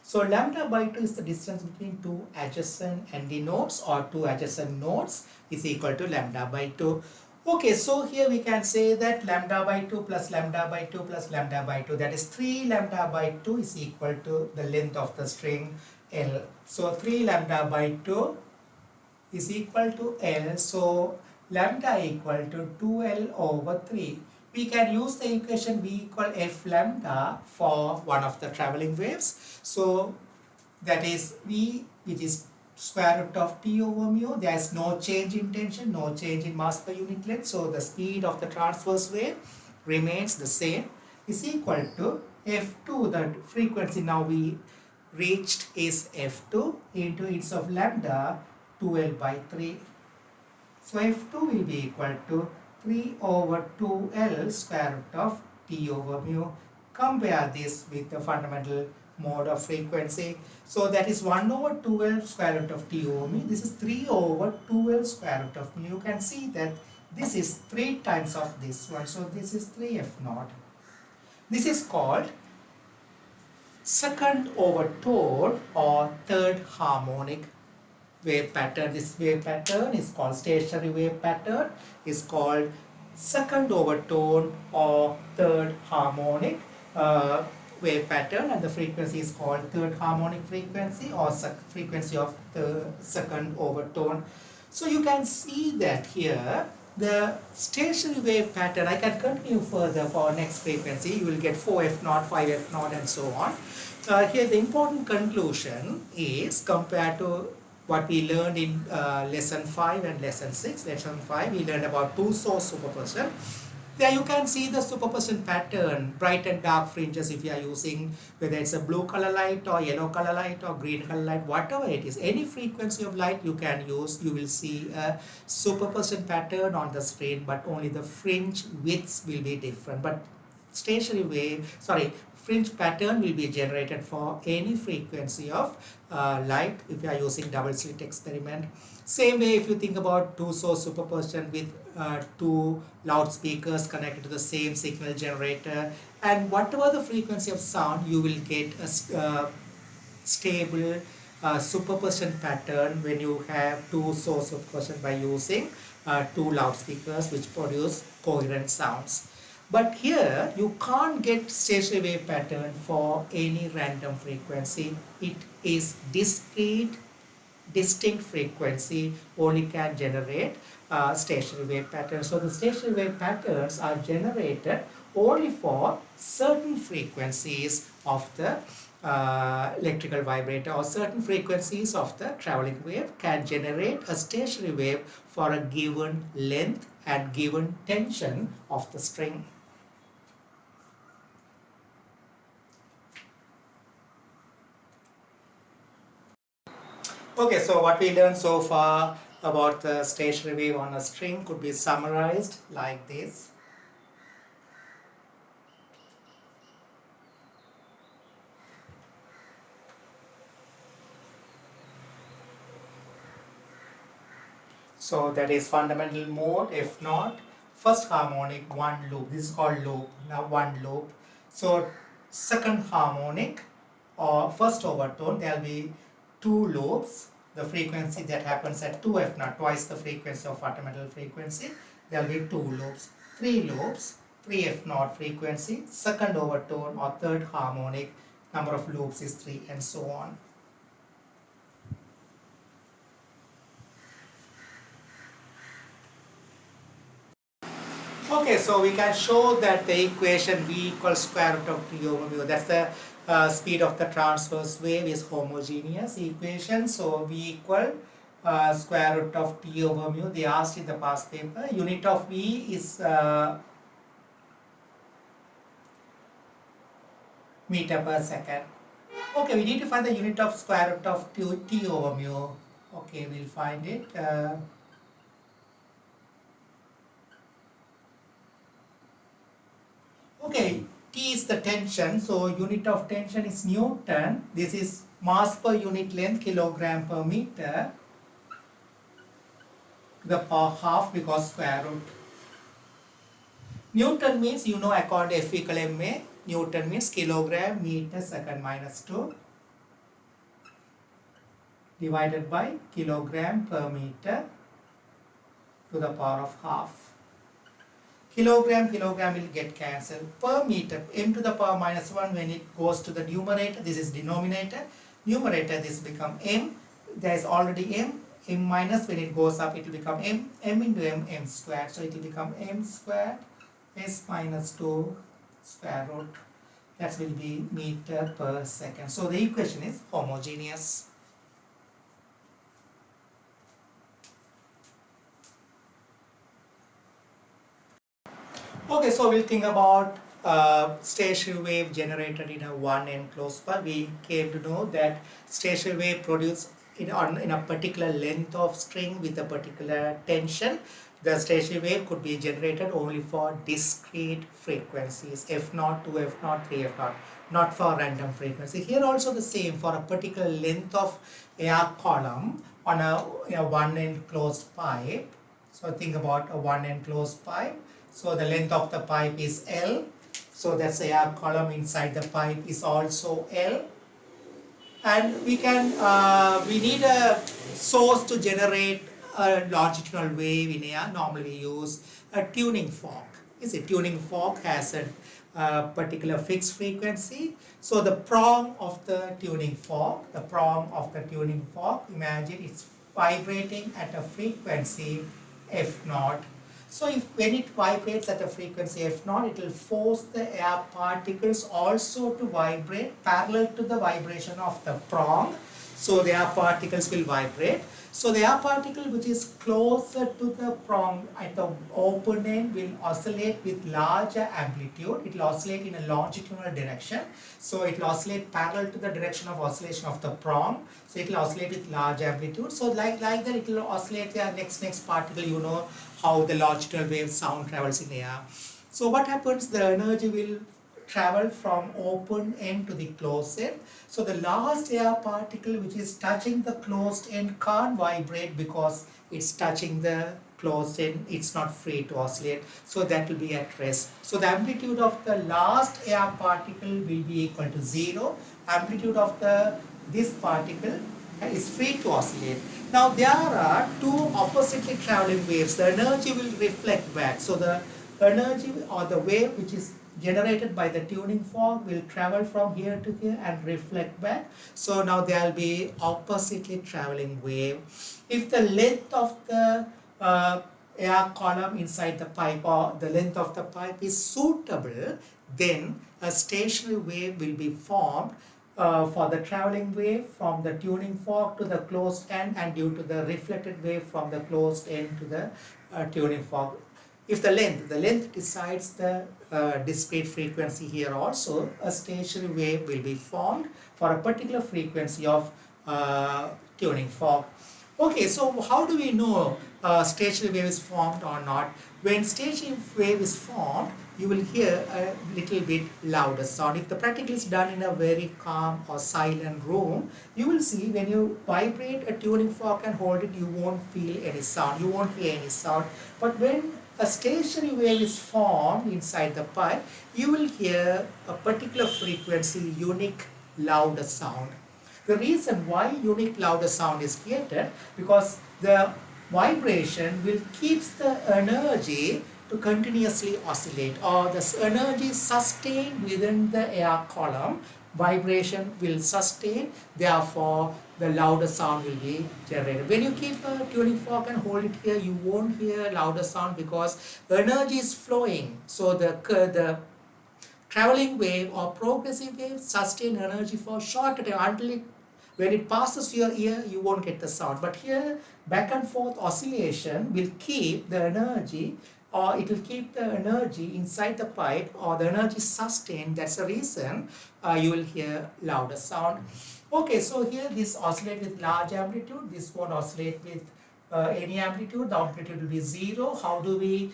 So lambda by 2 is the distance between 2 adjacent antinodes or 2 adjacent nodes is equal to lambda by 2. Okay, so here we can say that lambda by 2 plus lambda by 2 plus lambda by 2, that is 3 lambda by 2 is equal to the length of the string L. So 3 lambda by 2 is equal to L. So lambda equal to 2L over 3. We can use the equation V equal F lambda for one of the traveling waves. So that is V, which is square root of T over mu. There is no change in tension, no change in mass per unit length. So the speed of the transverse wave remains the same, is equal to F2. The frequency now we reached is F2 into its of lambda 2L by 3. So F2 will be equal to 3 over 2L square root of T over mu. Compare this with the fundamental mode of frequency. So that is 1 over 2L square root of T over mu. This is 3 over 2L square root of mu. You can see that this is 3 times of this one. So this is 3F0. This is called second overtone or third harmonic. wave pattern. This wave pattern is called stationary wave pattern, is called second overtone or third harmonic wave pattern, and the frequency is called third harmonic frequency or frequency of the second overtone. So you can see that here the stationary wave pattern, I can continue further for next frequency, you will get 4f0, 5f0 and so on. Here the important conclusion is, compared to what we learned in lesson 5 and lesson 6. Lesson 5 we learned about two source superposition. There you can see the superposition pattern, bright and dark fringes if you are using, whether it's a blue color light or yellow color light or green color light, whatever it is, any frequency of light you can use, you will see a superposition pattern on the screen, but only the fringe widths will be different. But fringe pattern will be generated for any frequency of light if you are using double slit experiment. Same way, if you think about two source superposition with two loudspeakers connected to the same signal generator, and whatever the frequency of sound, you will get a stable superposition pattern when you have two source superposition by using two loudspeakers which produce coherent sounds. But here you can't get stationary wave pattern for any random frequency. It is distinct frequency only can generate stationary wave patterns. So the stationary wave patterns are generated only for certain frequencies of the electrical vibrator, or certain frequencies of the traveling wave can generate a stationary wave for a given length and given tension of the string. Okay, so what we learned so far about the stationary wave on a string could be summarized like this. So that is fundamental mode, F0, first harmonic, one loop. This is called loop, now one loop. So second harmonic or first overtone, there will be two loops. The frequency that happens at 2f0, twice the frequency of fundamental frequency, there will be two loops. Three loops, 3f0 frequency, second overtone or third harmonic, number of loops is 3 and so on. Okay, so we can show that the equation V equals square root of T over mu, that's the speed of the transverse wave, is homogeneous equation. So V equal square root of T over mu. They asked in the past paper. Unit of V is meter per second. Okay, we need to find the unit of square root of T over mu. Okay, we'll find it. Okay, T is the tension, so unit of tension is Newton. This is mass per unit length, kilogram per meter, to the power half because square root. Newton means, you know, according to F equal ma, Newton means kilogram meter second minus 2 divided by kilogram per meter to the power of half. Kilogram will get cancelled. Per meter, m to the power minus 1, when it goes to the numerator, this is denominator. Numerator, this become m. There is already m. M minus, when it goes up, it will become m. M into m squared. So it will become m squared s minus 2 square root. That will be meter per second. So the equation is homogeneous. Okay, so we'll think about stationary wave generated in a one enclosed pipe. We came to know that stationary wave produced in a particular length of string with a particular tension. The stationary wave could be generated only for discrete frequencies, f0, 2f0, 3f0, not for random frequency. Here also the same, for a particular length of air column on a one enclosed pipe. So think about a one enclosed pipe. So the length of the pipe is L. So that's the air column inside the pipe is also L. and we need a source to generate a longitudinal wave in air. Normally we use a tuning fork. You see, tuning fork has a particular fixed frequency. So the prong of the tuning fork, imagine it's vibrating at a frequency f naught. So if when it vibrates at a frequency f naught, it will force the air particles also to vibrate parallel to the vibration of the prong. So the air particles will vibrate. So the air particle which is closer to the prong at the open end will oscillate with larger amplitude. It will oscillate in a longitudinal direction. So it will oscillate parallel to the direction of oscillation of the prong. So it will oscillate with large amplitude. So like that it will oscillate the next particle. You know how the longitudinal wave sound travels in air. So what happens? The energy will travel from open end to the closed end. So the last air particle which is touching the closed end can't vibrate because it's touching the closed end. It's not free to oscillate. So that will be at rest. So the amplitude of the last air particle will be equal to 0. Amplitude of this particle is free to oscillate. Now there are two oppositely traveling waves. The energy will reflect back. So the energy or the wave which is generated by the tuning fork will travel from here to here and reflect back. So now there will be oppositely traveling wave. If the length of the air column inside the pipe or the length of the pipe is suitable, then a stationary wave will be formed for the traveling wave from the tuning fork to the closed end, and due to the reflected wave from the closed end to the tuning fork. If the length decides the discrete frequency, here also a stationary wave will be formed for a particular frequency of tuning fork. Okay, so how do we know stationary wave is formed or not? When stationary wave is formed, you will hear a little bit louder sound. If the practical is done in a very calm or silent room, you will see when you vibrate a tuning fork and hold it, you won't feel any sound, you won't hear any sound. But when a stationary wave is formed inside the pipe, you will hear a particular frequency, unique louder sound. The reason why unique louder sound is created, because the vibration will keep the energy to continuously oscillate, or the energy sustained within the air column. Vibration will sustain, therefore the louder sound will be generated. When you keep a tuning fork and hold it here, you won't hear louder sound because the energy is flowing. So the traveling wave or progressive wave sustain energy for short time until when it passes your ear, you won't get the sound. But here, back and forth oscillation will keep the energy, or it will keep the energy inside the pipe, or the energy sustained. That's the reason you will hear louder sound. Okay, so here this oscillate with large amplitude, this won't oscillate with any amplitude. The amplitude will be 0. How do we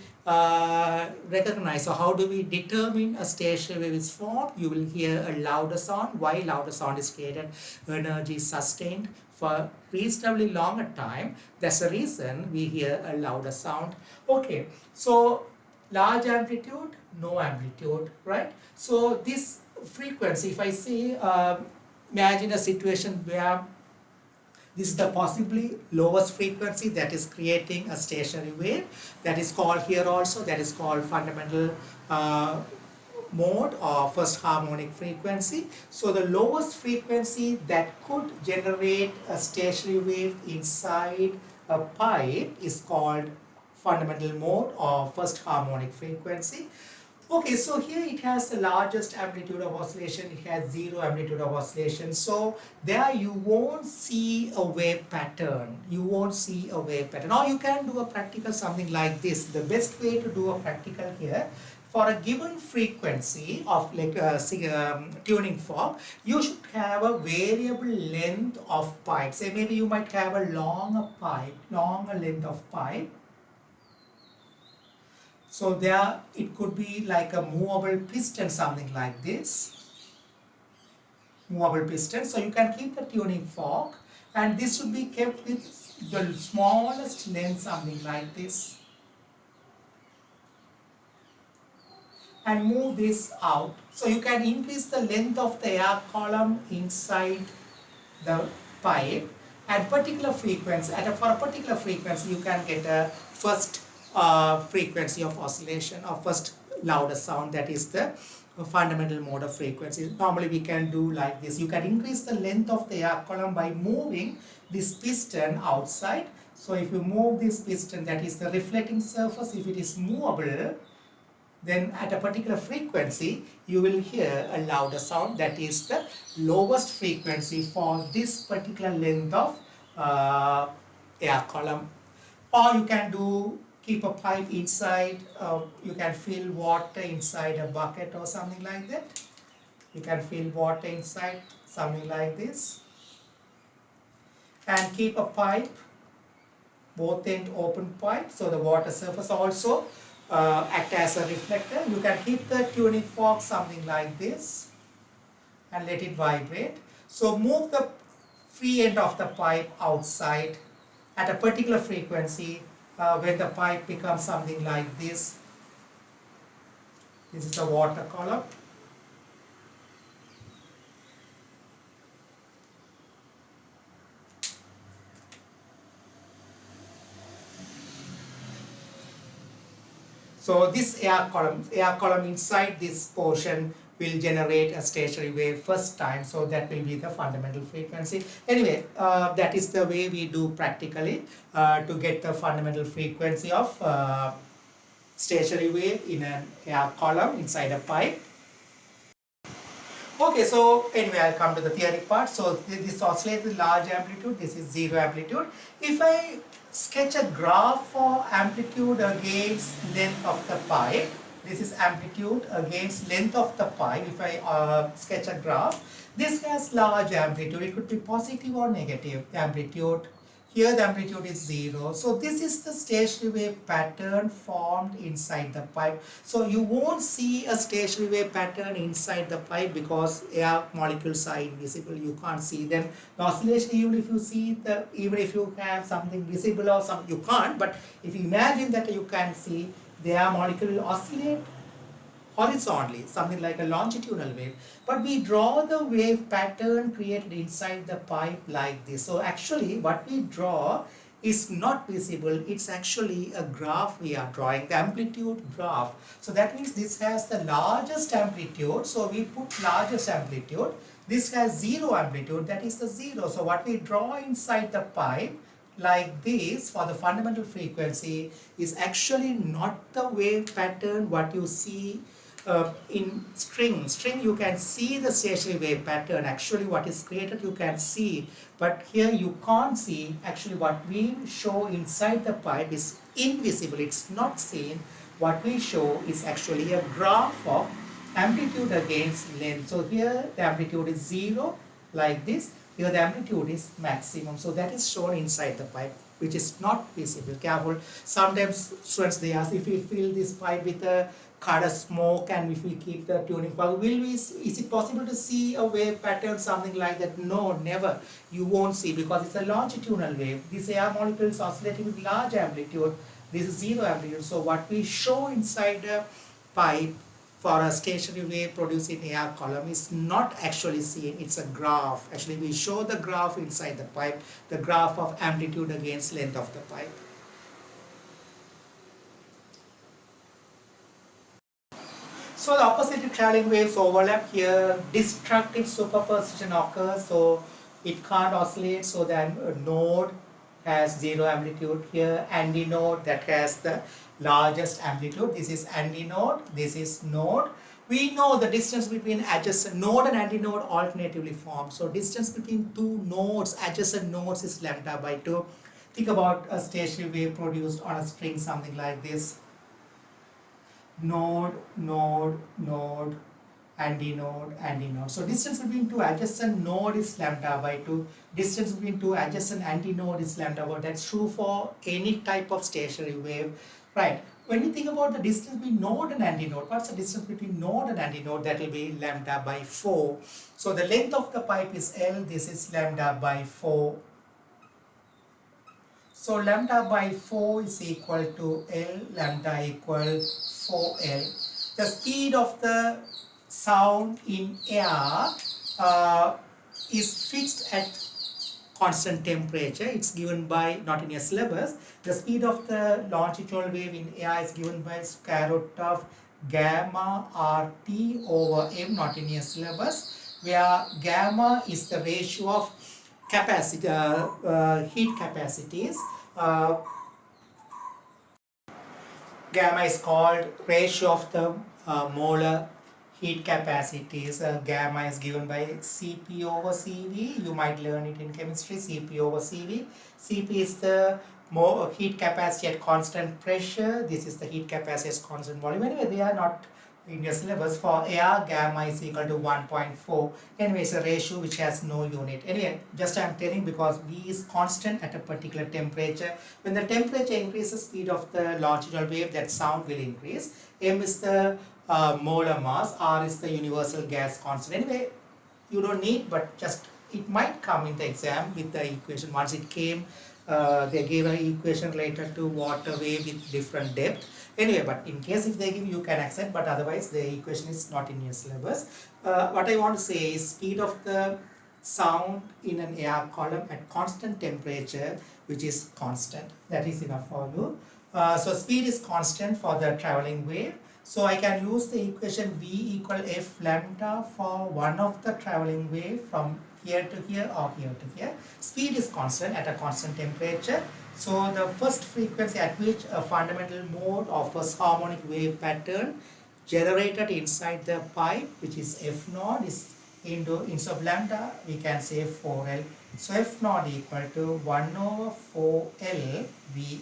recognize, or how do we determine a stationary wave is formed? You will hear a louder sound. Why louder sound is created? Energy sustained for reasonably longer time. That's the reason we hear a louder sound. Okay, so large amplitude, no amplitude, right? So this frequency, if I say, imagine a situation where this is the possibly lowest frequency that is creating a stationary wave, that is called here also, that is called fundamental mode or first harmonic frequency. So the lowest frequency that could generate a stationary wave inside a pipe is called fundamental mode or first harmonic frequency. Okay, so here it has the largest amplitude of oscillation, it has 0 amplitude of oscillation. So there you won't see a wave pattern. You won't see a wave pattern. Now you can do a practical something like this. The best way to do a practical here, for a given frequency of like a tuning fork, you should have a variable length of pipe. Say maybe you might have a longer length of pipe. So there it could be like a movable piston, something like this. Movable piston. So you can keep the tuning fork, and this should be kept with the smallest length, something like this. And move this out. So you can increase the length of the air column inside the pipe at particular frequency, for a particular frequency you can get a first frequency of oscillation or first louder sound, that is the fundamental mode of frequency. Normally we can do like this. You can increase the length of the air column by moving this piston outside. So if you move this piston, that is the reflecting surface, if it is movable, then at a particular frequency you will hear a louder sound, that is the lowest frequency for this particular length of air column. Or you can keep a pipe inside, you can fill water inside a bucket or something like that. You can fill water inside something like this and keep a pipe, both end open pipe, so the water surface also act as a reflector. You can keep the tuning fork something like this and let it vibrate. So move the free end of the pipe outside at a particular frequency. When the pipe becomes something like this, this is the water column. So this air column inside this portion will generate a stationary wave first time, so that will be the fundamental frequency. Anyway, that is the way we do practically to get the fundamental frequency of stationary wave in an air column inside a pipe. Okay, so anyway, I'll come to the theory part. So this oscillates with large amplitude, this is zero amplitude. If I sketch a graph for amplitude against length of the pipe, this is amplitude against length of the pipe. If I sketch a graph, this has large amplitude. It could be positive or negative amplitude. Here the amplitude is 0. So this is the stationary wave pattern formed inside the pipe. So you won't see a stationary wave pattern inside the pipe because air molecules are invisible. You can't see them. The oscillation, even if you have something visible or something, you can't. But if you imagine that you can see, the air molecule will oscillate horizontally, something like a longitudinal wave. But we draw the wave pattern created inside the pipe like this. So actually what we draw is not visible, it's actually a graph we are drawing, the amplitude graph. So that means this has the largest amplitude, so we put largest amplitude. This has zero amplitude, that is the zero. So what we draw inside the pipe like this for the fundamental frequency is actually not the wave pattern what you see in string. You can see the stationary wave pattern, actually what is created you can see, but here you can't see. Actually what we show inside the pipe is invisible, it's not seen. What we show is actually a graph of amplitude against length. So here the amplitude is 0 like this, here the amplitude is maximum, so that is shown inside the pipe, which is not visible. Careful, sometimes students they ask, if we fill this pipe with a colour smoke and if we keep the tuning fork, is it possible to see a wave pattern, something like that? No, never. You won't see because it's a longitudinal wave. These air molecules oscillating with large amplitude, this is zero amplitude. So what we show inside the pipe for a stationary wave produced in air column is not actually seen, it's a graph. Actually we show the graph inside the pipe, the graph of amplitude against length of the pipe. So the opposite traveling waves overlap here, destructive superposition occurs, so it can't oscillate, so then a node has zero amplitude. Here antinode that has the largest amplitude, this is antinode, this is node. We know the distance between adjacent node and antinode alternatively form. So distance between two nodes, adjacent nodes, is lambda by 2. Think about a stationary wave produced on a string, something like this. Node, node, node, antinode, antinode. So distance between two adjacent node is lambda by 2. Distance between two adjacent antinode is lambda by 2. That's true for any type of stationary wave, right? When you think about the distance between node and antinode, what's the distance between node and antinode? That will be lambda by 4. So the length of the pipe is L, this is lambda by 4. So lambda by 4 is equal to L, lambda equal 4L. The speed of the sound in air is fixed at constant temperature. It's given by, not in your syllabus, the speed of the longitudinal wave in air is given by square root of gamma RT over M, not in your syllabus, where gamma is the ratio of capacity, heat capacities. Gamma is called ratio of the molar heat capacities. Gamma is given by Cp over Cv. You might learn it in chemistry, Cp over Cv. Cp is the heat capacity at constant pressure. This is the heat capacity at constant volume. Anyway, they are not in your syllabus. For air, gamma is equal to 1.4. Anyway, it's a ratio which has no unit. Anyway, just I'm telling because V is constant at a particular temperature. When the temperature increases, speed of the longitudinal wave, that sound will increase. M is the molar mass. R is the universal gas constant. Anyway, you don't need, but just it might come in the exam with the equation. Once it came, they gave an equation related to water wave with different depth. Anyway, but in case if they give, you can accept, but otherwise the equation is not in your syllabus. What I want to say is speed of the sound in an air column at constant temperature, which is constant. That is enough for you. So speed is constant for the traveling wave. So I can use the equation V equal F lambda for one of the traveling wave from here to here or here to here. Speed is constant at a constant temperature. So the first frequency at which a fundamental mode offers harmonic wave pattern generated inside the pipe, which is F naught, is into instead of lambda we can say 4L. So F naught equal to 1 over 4L V.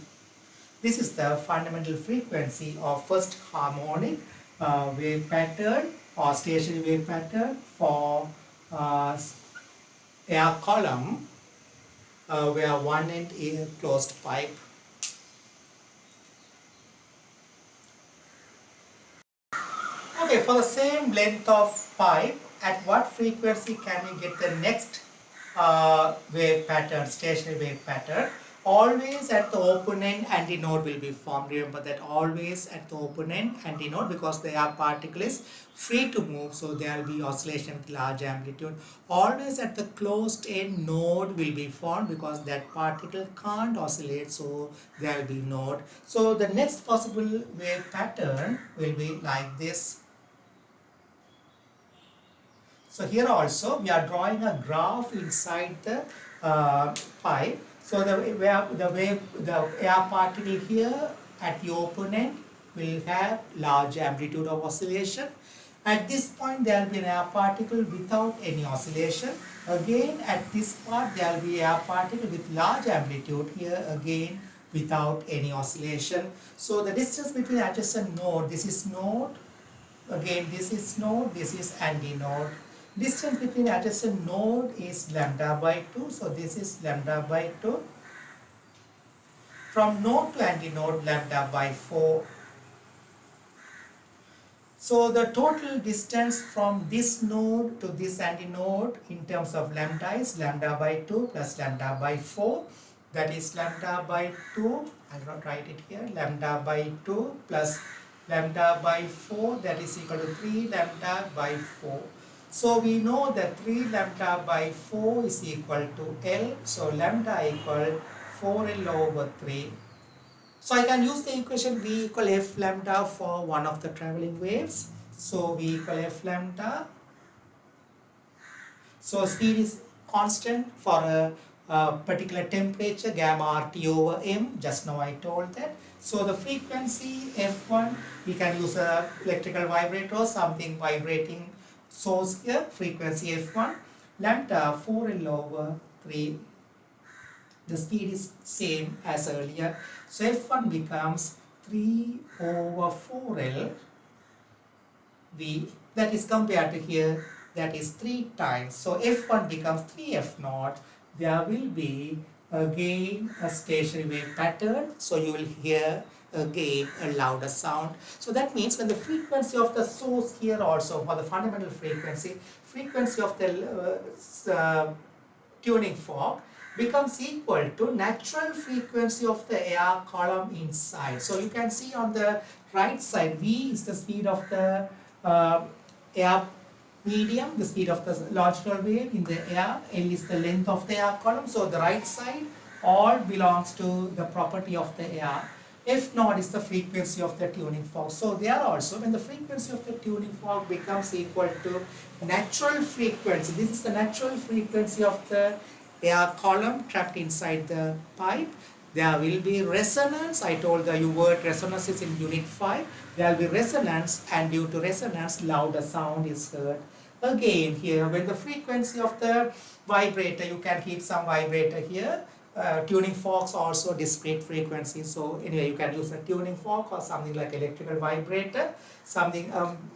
This is the fundamental frequency of first harmonic wave pattern or stationary wave pattern for air column where one end is closed pipe. Okay, for the same length of pipe, at what frequency can we get the next wave pattern, stationary wave pattern? Always at the open end antinode will be formed. Remember that, always at the open end antinode, because the air particle is free to move, so there will be oscillation with large amplitude. Always at the closed end node will be formed, because that particle can't oscillate, so there will be node. So the next possible wave pattern will be like this. So here also we are drawing a graph inside the pipe. So the air particle here at the open end will have large amplitude of oscillation. At this point there will be an air particle without any oscillation. Again at this part there will be air particle with large amplitude, here again without any oscillation. So the distance between adjacent node, this is node, again this is node, this is antinode. Distance between adjacent node is lambda by 2, so this is lambda by 2. From node to antinode, lambda by 4. So the total distance from this node to this antinode in terms of lambda is lambda by 2 plus lambda by 4. That is lambda by 2, I will not write it here, lambda by 2 plus lambda by 4, that is equal to 3 lambda by 4. So we know that 3 lambda by 4 is equal to L. So lambda equal 4L over 3. So I can use the equation V equal F lambda for one of the traveling waves. So V equal F lambda. So speed is constant for a particular temperature, gamma RT over M. Just now I told that. So the frequency F1, we can use a electrical vibrator, something vibrating source here, frequency F1, lambda 4L over 3. The speed is same as earlier. So F1 becomes 3 over 4L V. That is compared to here, that is 3 times. So F1 becomes 3F0. There will be again a stationary wave pattern. So you will hear again a louder sound. So that means when the frequency of the source here also, for the fundamental frequency of the tuning fork becomes equal to natural frequency of the air column inside. So you can see on the right side, V is the speed of the air medium, the speed of the longitudinal wave in the air, L is the length of the air column. So the right side all belongs to the property of the air. F naught is the frequency of the tuning fork. So there also, when the frequency of the tuning fork becomes equal to natural frequency, this is the natural frequency of the air column trapped inside the pipe, there will be resonance. I told you word resonance is in unit 5. There will be resonance, and due to resonance louder sound is heard. Again here, when the frequency of the vibrator, you can keep some vibrator here. Tuning forks also discrete frequency, so anyway you can use a tuning fork or something like electrical vibrator, something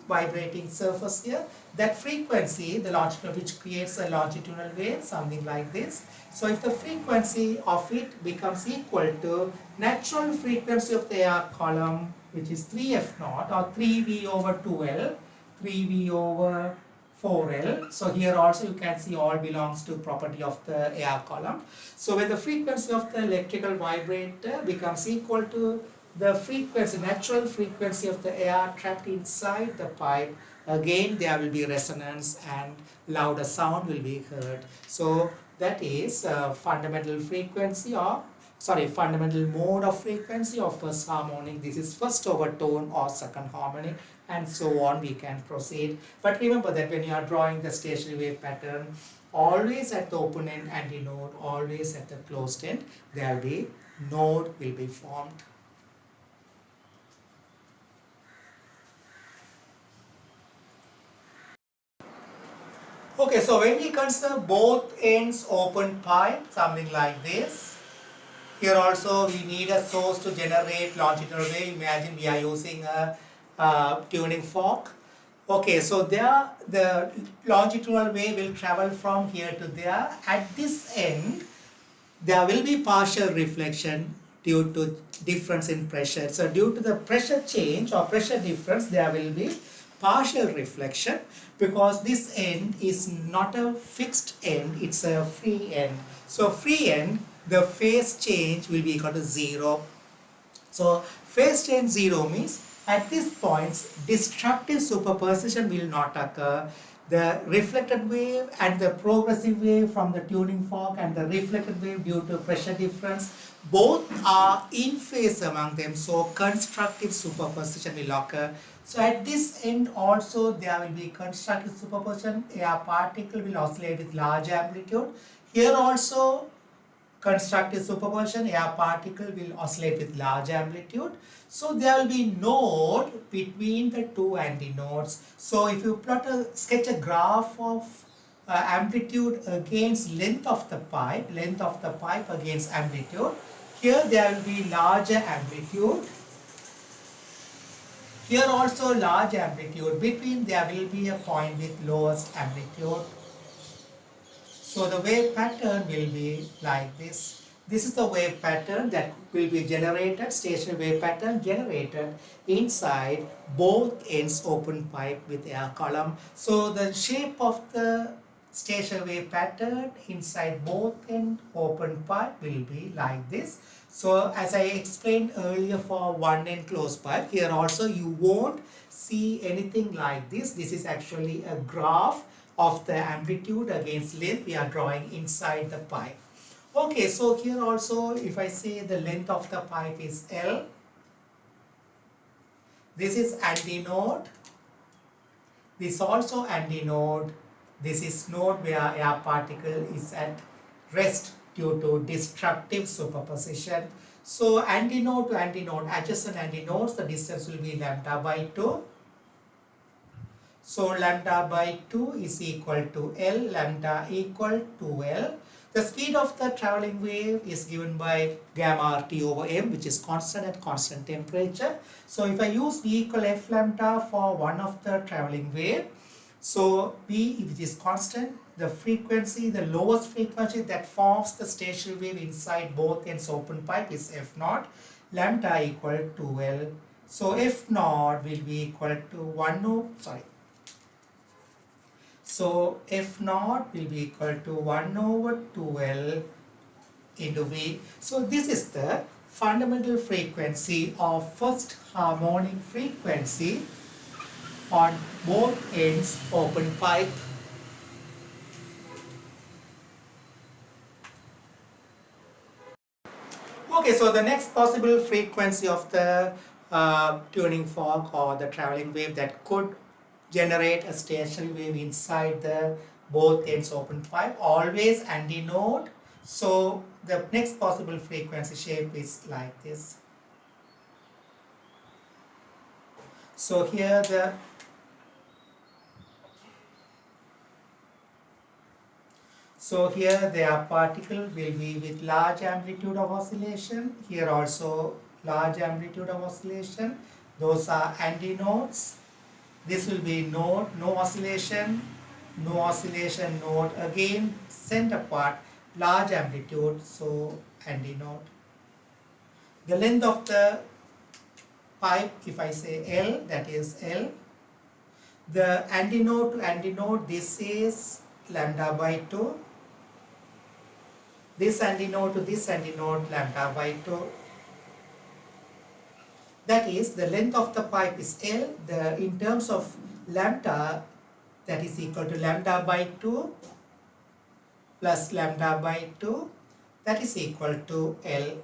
vibrating surface here. That frequency, the longitudinal, which creates a longitudinal wave, something like this. So if the frequency of it becomes equal to natural frequency of the air column, which is 3f naught or 3v over 2l, 3v over 4L. So here also you can see all belongs to property of the air column. So when the frequency of the electrical vibrator becomes equal to the frequency, natural frequency of the air trapped inside the pipe, again there will be resonance and louder sound will be heard. So that is fundamental frequency or fundamental mode of frequency of first harmonic. This is first overtone or second harmonic, and so on we can proceed. But remember that when you are drawing the stationary wave pattern, always at the open end antinode, always at the closed end, there will be node will be formed. Okay, so when we consider both ends open pipe, something like this, here also we need a source to generate longitudinal wave. Imagine we are using a tuning fork. Okay, so there the longitudinal wave will travel from here to there. At this end, there will be partial reflection due to difference in pressure. So due to the pressure change or pressure difference, there will be partial reflection, because this end is not a fixed end, it's a free end. So free end, the phase change will be equal to 0. So phase change 0 means at these points destructive superposition will not occur. The reflected wave and the progressive wave from the tuning fork and the reflected wave due to pressure difference, both are in phase among them, so constructive superposition will occur. So at this end also there will be constructive superposition. A particle will oscillate with large amplitude. Here also constructive superposition, a particle will oscillate with large amplitude. So there will be node between the two antinodes. So if you sketch a graph of amplitude against length of the pipe against amplitude, here there will be larger amplitude. Here also large amplitude. Between there will be a point with lowest amplitude. So the wave pattern will be like this. This is the wave pattern that will be generated, stationary wave pattern generated inside both ends open pipe with air column. So the shape of the stationary wave pattern inside both end open pipe will be like this. So as I explained earlier for one end closed pipe, here also you won't see anything like this. This is actually a graph of the amplitude against length we are drawing inside the pipe. Okay, so here also if I say the length of the pipe is L, this is antinode, this also antinode, this is node where air particle is at rest due to destructive superposition. So antinode to antinode, adjacent antinodes, the distance will be lambda by 2. So lambda by 2 is equal to L, lambda equal to L. The speed of the traveling wave is given by gamma RT over M, which is constant at constant temperature. So if I use V equal F lambda for one of the traveling wave, so V, which is constant, the frequency, the lowest frequency that forms the stationary wave inside both ends open pipe is F naught, lambda equal to L. So F naught will be equal to So F naught will be equal to 1 over 2L into V. So this is the fundamental frequency of first harmonic frequency on both ends open pipe. Okay, so the next possible frequency of the tuning fork or the traveling wave that could generate a stationary wave inside the both ends open pipe, always antinode. So the next possible frequency shape is like this. So here their particle will be with large amplitude of oscillation. Here also large amplitude of oscillation. Those are antinodes. This will be node, no oscillation, node again, center part, large amplitude, so antinode. The length of the pipe, if I say L, that is L. The antinode to antinode, this is lambda by 2. This antinode to this antinode, lambda by 2. That is, the length of the pipe is L. In terms of lambda, that is equal to lambda by 2 plus lambda by 2, that is equal to L.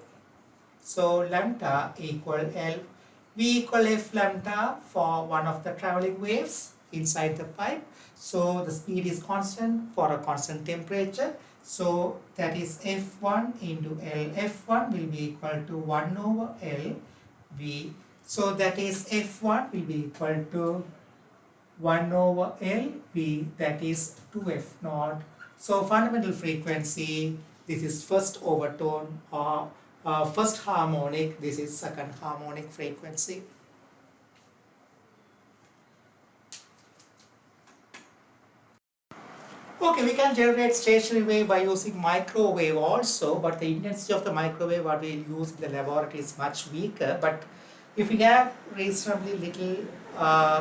So lambda equal L. We equal F lambda for one of the traveling waves inside the pipe. So the speed is constant for a constant temperature. So that is F1 into L. F1 will be equal to 1 over L V. So that is F1 will be equal to 1 over L V, that is 2F naught. So fundamental frequency, this is first overtone or first harmonic, this is second harmonic frequency. Okay, we can generate stationary wave by using microwave also, but the intensity of the microwave what we use in the laboratory is much weaker. But if we have reasonably little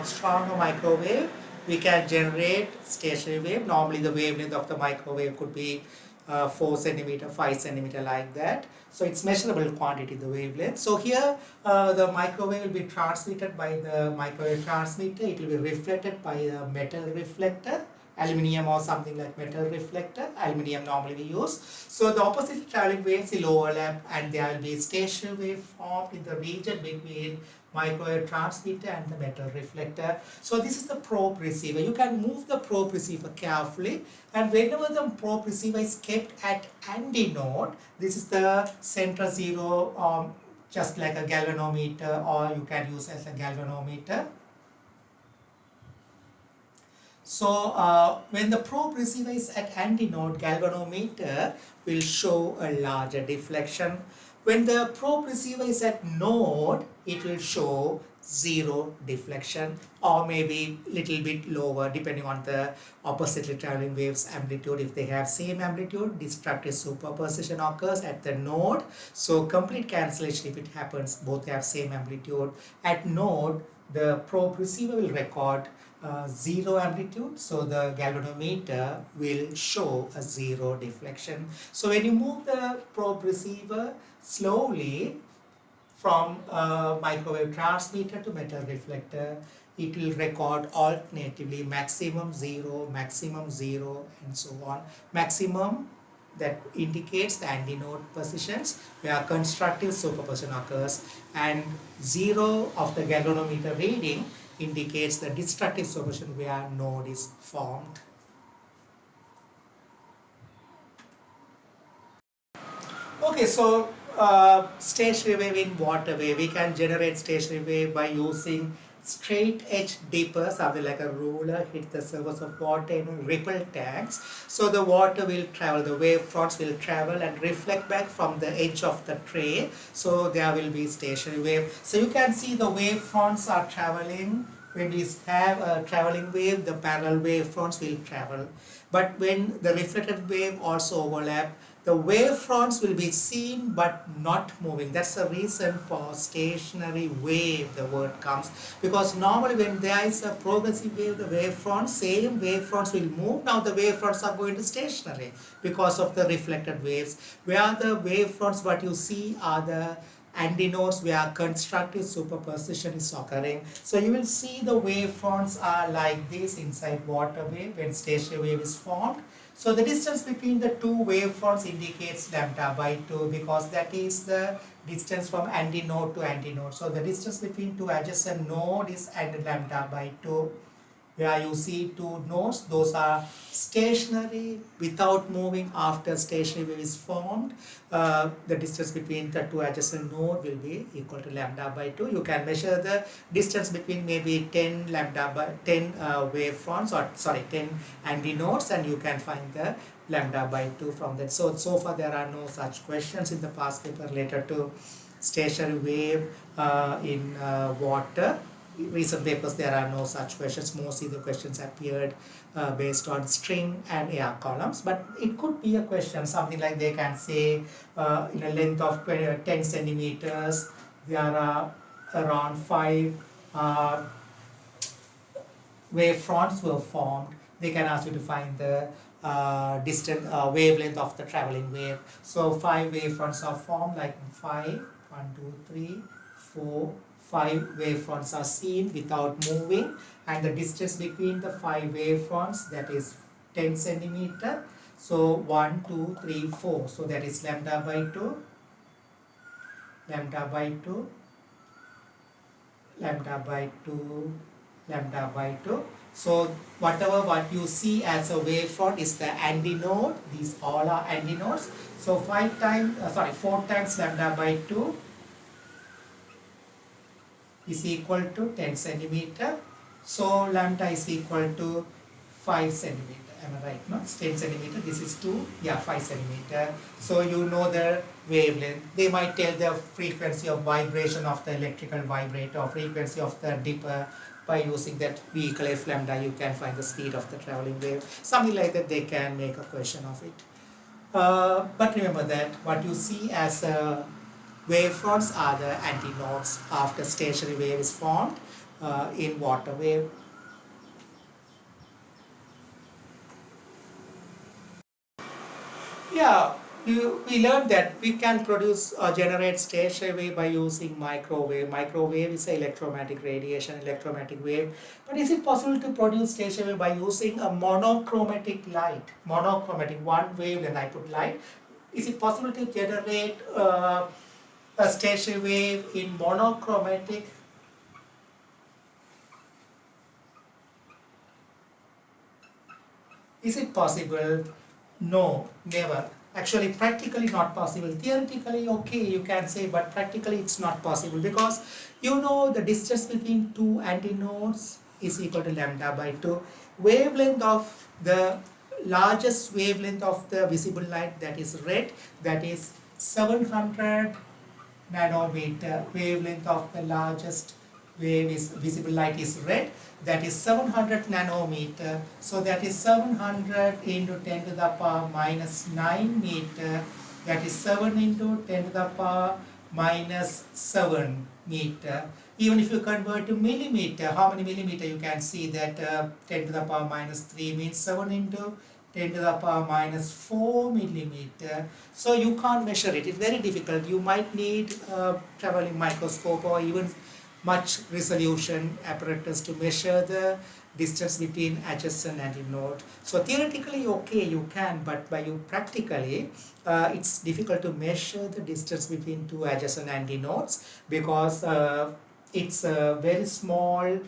stronger microwave, we can generate stationary wave. Normally the wavelength of the microwave could be 4 centimeter, 5 centimeter like that. So it's measurable quantity, the wavelength. So here the microwave will be transmitted by the microwave transmitter. It will be reflected by a metal reflector, aluminium or something like metal reflector. Aluminium normally we use. So the opposite traveling waves will overlap and there will be stationary wave formed in the region between microwave transmitter and the metal reflector. So this is the probe receiver. You can move the probe receiver carefully, and whenever the probe receiver is kept at antinode, this is the center zero, just like a galvanometer, or you can use as a galvanometer. So when the probe receiver is at antinode, galvanometer will show a larger deflection. When the probe receiver is at node, it will show zero deflection, or maybe little bit lower depending on the oppositely traveling waves amplitude. If they have same amplitude, destructive superposition occurs at the node. So complete cancellation if it happens, both have same amplitude. At node, the probe receiver will record zero amplitude, so the galvanometer will show a zero deflection. So when you move the probe receiver slowly from microwave transmitter to metal reflector, it will record alternatively maximum zero, and so on. Maximum, that indicates the antinode positions where constructive superposition occurs, and zero of the galvanometer reading indicates the destructive superposition where node is formed. Okay, so stationary wave in water wave, we can generate stationary wave by using straight edge dipper, something like a ruler hit the surface of water in ripple tanks. So the water will travel, the wave fronts will travel and reflect back from the edge of the tray. So there will be stationary wave. So you can see the wave fronts are traveling. When we have a traveling wave, the parallel wave fronts will travel. But when the reflected wave also overlap, the wave fronts will be seen but not moving. That's the reason for stationary wave, the word comes. Because normally when there is a progressive wave, the wave fronts, same wave fronts will move. Now the wave fronts are going to stationary because of the reflected waves. Where the wave fronts, what you see are the antinodes where constructive superposition is occurring. So you will see the wavefronts are like this inside water wave when stationary wave is formed. So the distance between the two wavefronts indicates lambda by 2 because that is the distance from antinode to antinode. So the distance between two adjacent nodes is lambda by 2. Where you see two nodes, those are stationary without moving after stationary wave is formed. The distance between the two adjacent nodes will be equal to lambda by 2. You can measure the distance between maybe 10 lambda by 10 wavefronts, or sorry, 10 antinodes, and you can find the lambda by 2 from that. So far there are no such questions in the past paper related to stationary wave in water. Recent papers there are no such questions. Mostly the questions appeared based on string and air columns, but it could be a question something like they can say in a length of 10 centimeters there are around 5 wavefronts were formed. They can ask you to find the distance wavelength of the traveling wave. So 5 wavefronts are formed, like 5, 1, 2, 3, 4, 5 wavefronts are seen without moving, and the distance between the 5 wavefronts, that is 10 centimeter. So 1, 2, 3, 4. So that is lambda by 2, lambda by 2, lambda by 2, lambda by 2. So what you see as a wavefront is the antinode. These all are antinodes. So 4 times lambda by 2 is equal to 10 centimeter. So lambda is equal to 5 centimeter. Am I right? No, it's 10 centimeter. This is 2. Yeah, 5 centimeter. So you know the wavelength. They might tell the frequency of vibration of the electrical vibrator or frequency of the dipper. By using that V equal F lambda, you can find the speed of the traveling wave. Something like that, they can make a question of it. But remember that what you see as wavefronts are the antinodes after stationary wave is formed in water wave. Yeah, we learned that we can produce or generate stationary wave by using microwave. Microwave is an electromagnetic radiation, electromagnetic wave. But is it possible to produce stationary wave by using a monochromatic light? Monochromatic, one wavelength I put light. Is it possible to generate a stationary wave in monochromatic? Is it possible? No, never. Actually, practically not possible. Theoretically, okay, you can say, but practically it's not possible because you know the distance between two antinodes is equal to lambda by 2. Wavelength of the largest wavelength of the visible light, that is red, that is 700 nanometer. Wavelength of the largest wave is visible light is red, that is 700 nanometer. So that is 700 into 10 to the power minus 9 meter, that is 7 into 10 to the power minus 7 meter. Even if you convert to millimeter, how many millimeter, you can see that 10 to the power minus 3 means 7 into 10 to the power minus 4 millimeter. So you can't measure it. It's very difficult. You might need a traveling microscope or even much resolution apparatus to measure the distance between adjacent antinode. So theoretically, okay, you can, but by you practically, it's difficult to measure the distance between two adjacent antinodes because it's a very small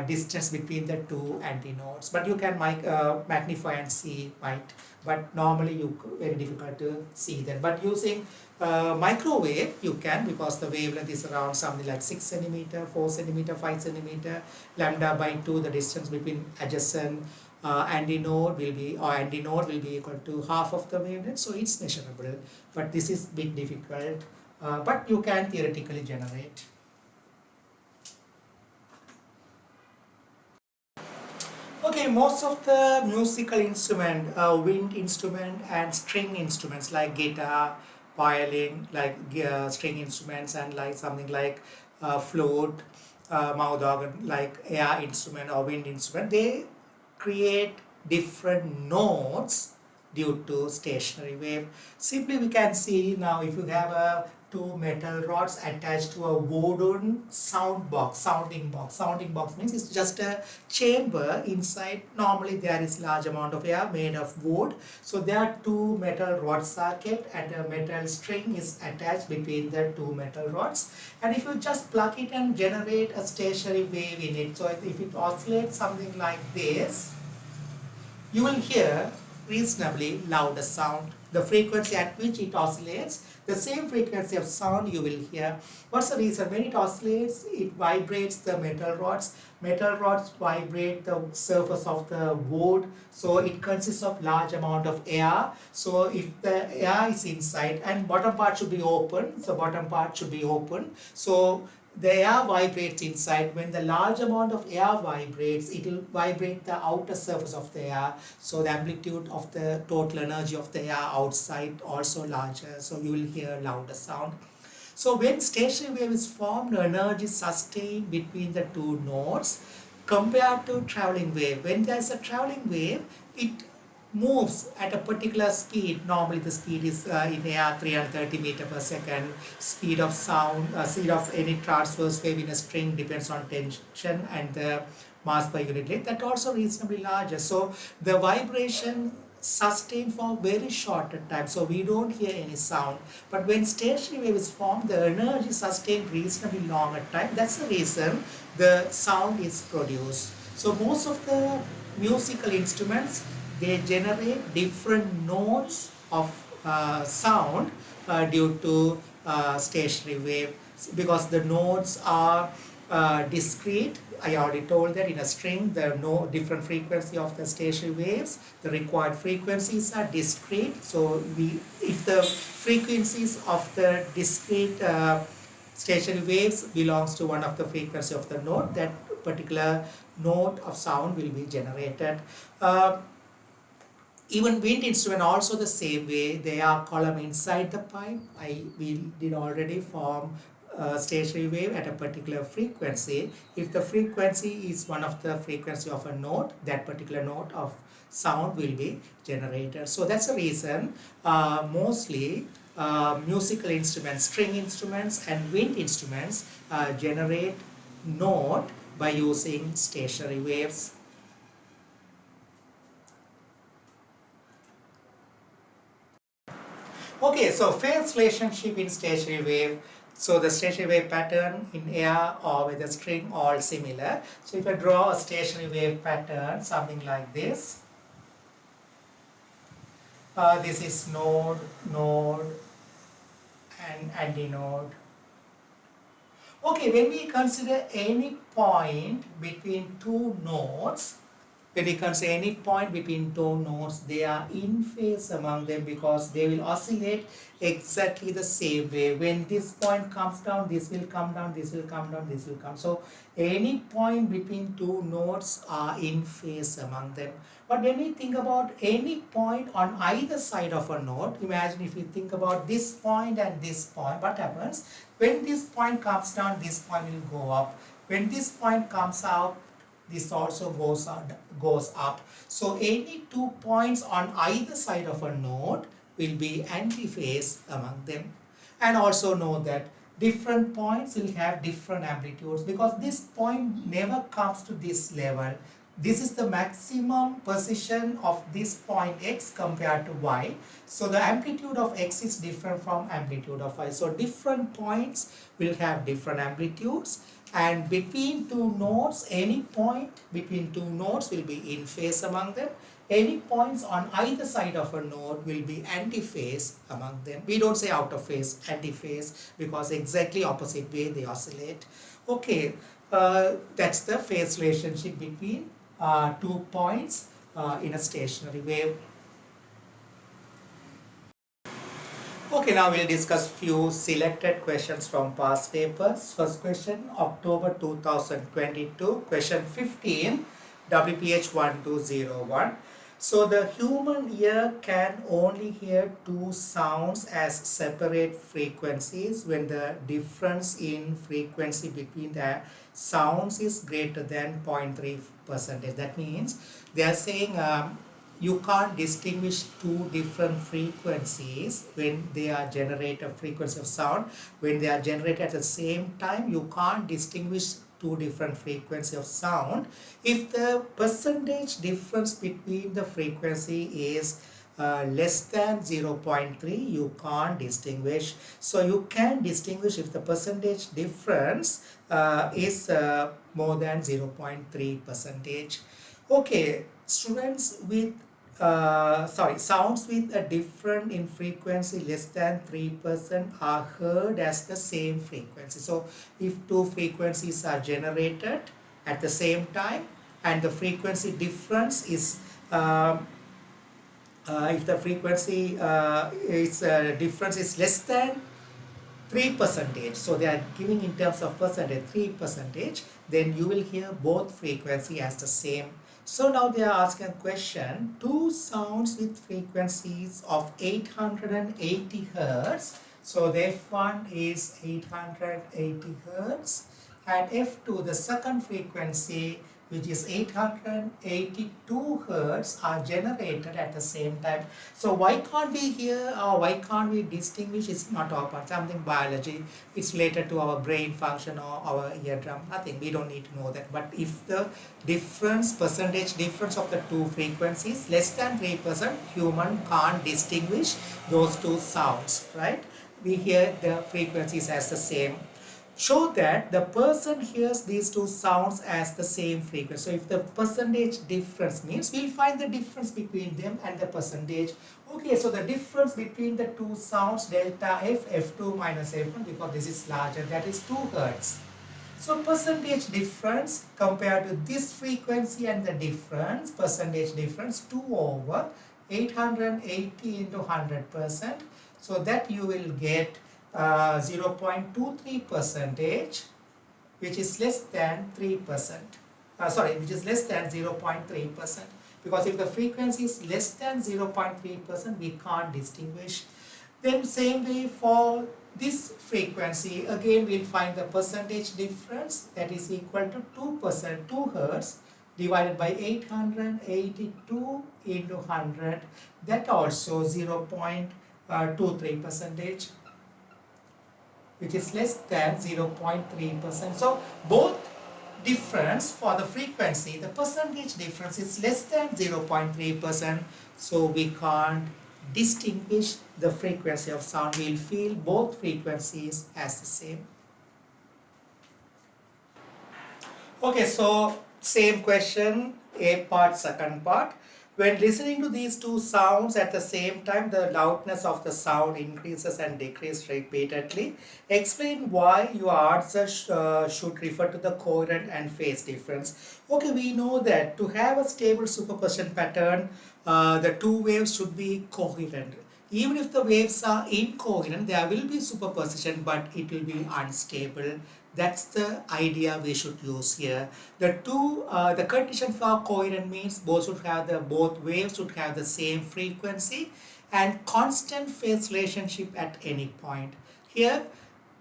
distance between the two antinodes. But you can magnify and see, right? But normally very difficult to see that. But using microwave, you can, because the wavelength is around something like 6 centimeter, 4 centimeter, 5 centimeter, lambda by 2, the distance between adjacent antinode will be equal to half of the wavelength, so it's measurable. But this is a bit difficult, but you can theoretically generate. Okay, most of the musical instrument, wind instrument and string instruments like guitar, violin, like string instruments, and like something like flute, mouth organ, like air instrument or wind instrument, they create different notes due to stationary wave. Simply we can see now, if you have a two metal rods attached to a wooden sounding box. Sounding box means it's just a chamber inside. Normally there is large amount of air made of wood. So there are two metal rods are kept and a metal string is attached between the two metal rods. And if you just plug it and generate a stationary wave in it, so if it oscillates something like this, you will hear reasonably louder sound. The frequency at which it oscillates, the same frequency of sound you will hear. What's the reason? When it oscillates, it vibrates the metal rods. Metal rods vibrate the surface of the wood, so it consists of large amount of air. So if the air is inside, and bottom part should be open, so bottom part should be open. So the air vibrates inside. When the large amount of air vibrates, it will vibrate the outer surface of the air. So the amplitude of the total energy of the air outside also larger. So you will hear louder sound. So when stationary wave is formed, energy is sustained between the two nodes compared to traveling wave. When there is a traveling wave, it moves at a particular speed. Normally the speed is in air 330 meter per second. Speed of sound, speed of any transverse wave in a string depends on tension and the mass per unit length. That also reasonably larger. So the vibration sustained for very short time, so we don't hear any sound. But when stationary wave is formed, the energy sustained reasonably longer time. That's the reason the sound is produced. So most of the musical instruments, they generate different notes of sound due to stationary wave, because the notes are discrete. I already told that in a string there are no different frequency of the stationary waves. The required frequencies are discrete. So if the frequencies of the discrete stationary waves belongs to one of the frequency of the note, that particular note of sound will be generated. Even wind instrument also the same way. They are column inside the pipe. We did already form a stationary wave at a particular frequency. If the frequency is one of the frequency of a note, that particular note of sound will be generated. So that's the reason mostly musical instruments, string instruments and wind instruments generate note by using stationary waves. Okay, so phase relationship in stationary wave. So the stationary wave pattern in air or with a string all similar. So if I draw a stationary wave pattern, something like this. This is node, node and antinode. Okay, when we consider any point between two nodes, when we consider any point between two nodes, they are in phase among them because they will oscillate exactly the same way. When this point comes down, this will come down, this will come down, this will come. So any point between two nodes are in phase among them. But when we think about any point on either side of a node, imagine if you think about this point and this point, what happens? When this point comes down, this point will go up. When this point comes out, this also goes up. So any 2 points on either side of a node will be antiphase among them. And also know that different points will have different amplitudes, because this point never comes to this level. This is the maximum position of this point x compared to y. So the amplitude of x is different from amplitude of y. So different points will have different amplitudes. And between two nodes, any point between two nodes will be in phase among them. Any points on either side of a node will be antiphase among them. We don't say out of phase, antiphase, because exactly opposite way they oscillate. Okay, that's the phase relationship between 2 points in a stationary wave. Okay, now we'll discuss few selected questions from past papers. First question, October 2022, question 15, WPH1201. So the human ear can only hear two sounds as separate frequencies when the difference in frequency between the sounds is greater than 0.3%. That means they are saying you can't distinguish two different frequencies when they are generated, frequency of sound. When they are generated at the same time, you can't distinguish two different frequency of sound. If the percentage difference between the frequency is less than 0.3, you can't distinguish. So you can distinguish if the percentage difference is more than 0.3 percentage. Okay, students with sounds with a different in frequency less than 3% are heard as the same frequency. So if two frequencies are generated at the same time and the frequency difference is if the frequency is difference is less than 3%, so they are giving in terms of percentage 3%, then you will hear both frequency as the same. So now they are asking a question, two sounds with frequencies of 880 hertz. So the F1 is 880 hertz and F2, the second frequency, which is 882 hertz, are generated at the same time. So why can't we hear or why can't we distinguish? It's not our part, something biology. It's related to our brain function or our eardrum. Nothing, we don't need to know that. But if the percentage difference of the two frequencies less than 3%, human can't distinguish those two sounds, right? We hear the frequencies as the same. Show that the person hears these two sounds as the same frequency. So if the percentage difference means, we'll find the difference between them and the percentage. Okay, so the difference between the two sounds, delta F, F2 minus F1, because this is larger, that is 2 hertz. So percentage difference compared to this frequency and the difference, percentage difference 2 over 880 into 100%. So that you will get 0.23 percentage, which is less than 3%. Which is less than 0.3%. Because if the frequency is less than 0.3%, we can't distinguish. Then same way for this frequency, again we'll find the percentage difference, that is equal to 2%, 2 hertz divided by 882 into 100, that also 0.23 percentage, which is less than 0.3%. So both difference for the frequency, the percentage difference is less than 0.3%. So we can't distinguish the frequency of sound. We'll feel both frequencies as the same. Okay, so same question, A part, second part. When listening to these two sounds at the same time, the loudness of the sound increases and decreases repeatedly. Explain why your answer should refer to the coherent and phase difference. Okay, we know that to have a stable superposition pattern, the two waves should be coherent. Even if the waves are incoherent, there will be superposition, but it will be unstable. That's the idea we should use here. The condition for coherent means both waves should have the same frequency and constant phase relationship at any point. Here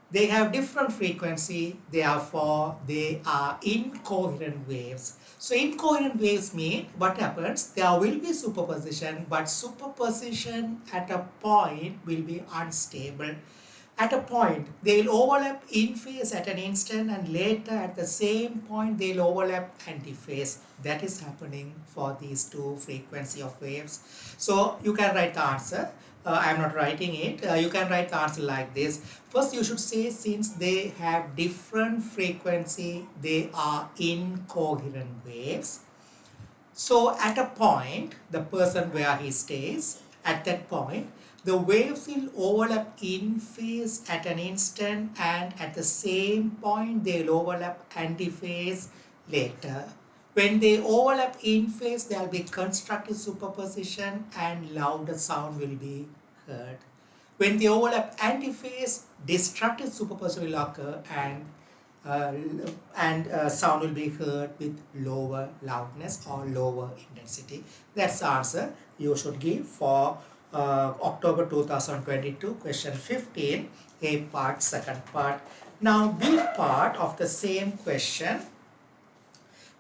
they have different frequency, therefore they are incoherent waves. So incoherent waves mean what happens? There will be superposition, but superposition at a point will be unstable. At a point, they will overlap in phase at an instant, and later at the same point they will overlap antiphase. That is happening for these two frequency of waves. So you can write the answer. I am not writing it. You can write the answer like this. First you should say, since they have different frequency, they are incoherent waves. So at a point, the person where he stays, at that point, the waves will overlap in phase at an instant, and at the same point they will overlap antiphase later. When they overlap in phase, there will be constructive superposition and louder sound will be heard. When they overlap antiphase, destructive superposition will occur and sound will be heard with lower loudness or lower intensity. That's the answer you should give for October 2022, question 15, A part, second part. Now B part of the same question.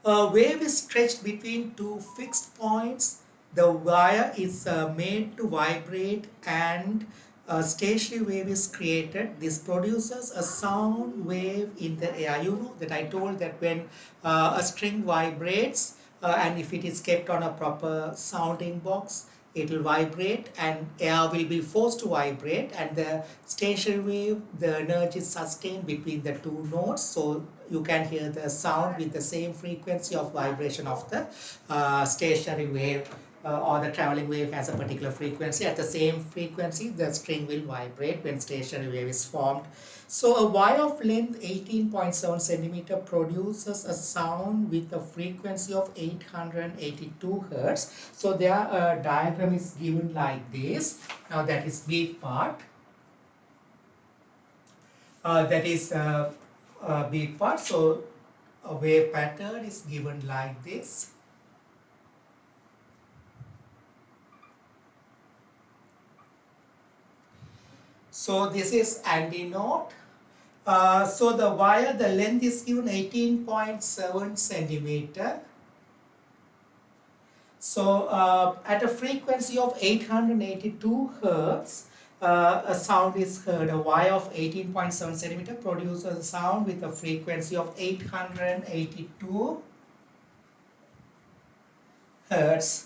A wave is stretched between two fixed points the wire is made to vibrate and a stationary wave is created. This produces a sound wave in the air. You know that I told that when a string vibrates and if it is kept on a proper sounding box, it will vibrate and air will be forced to vibrate, and the stationary wave, the energy is sustained between the two notes, so you can hear the sound with the same frequency of vibration of the stationary wave, or the traveling wave has a particular frequency. At the same frequency, the string will vibrate when stationary wave is formed. So a wire of length 18.7 centimeter produces a sound with a frequency of 882 hertz. So there a diagram is given like this. Now that is beat part. That is beat part. So a wave pattern is given like this. So this is antinode. So the wire, the length is given 18.7 centimeter. So at a frequency of 882 hertz, a sound is heard. A wire of 18.7 centimeter produces a sound with a frequency of 882 hertz.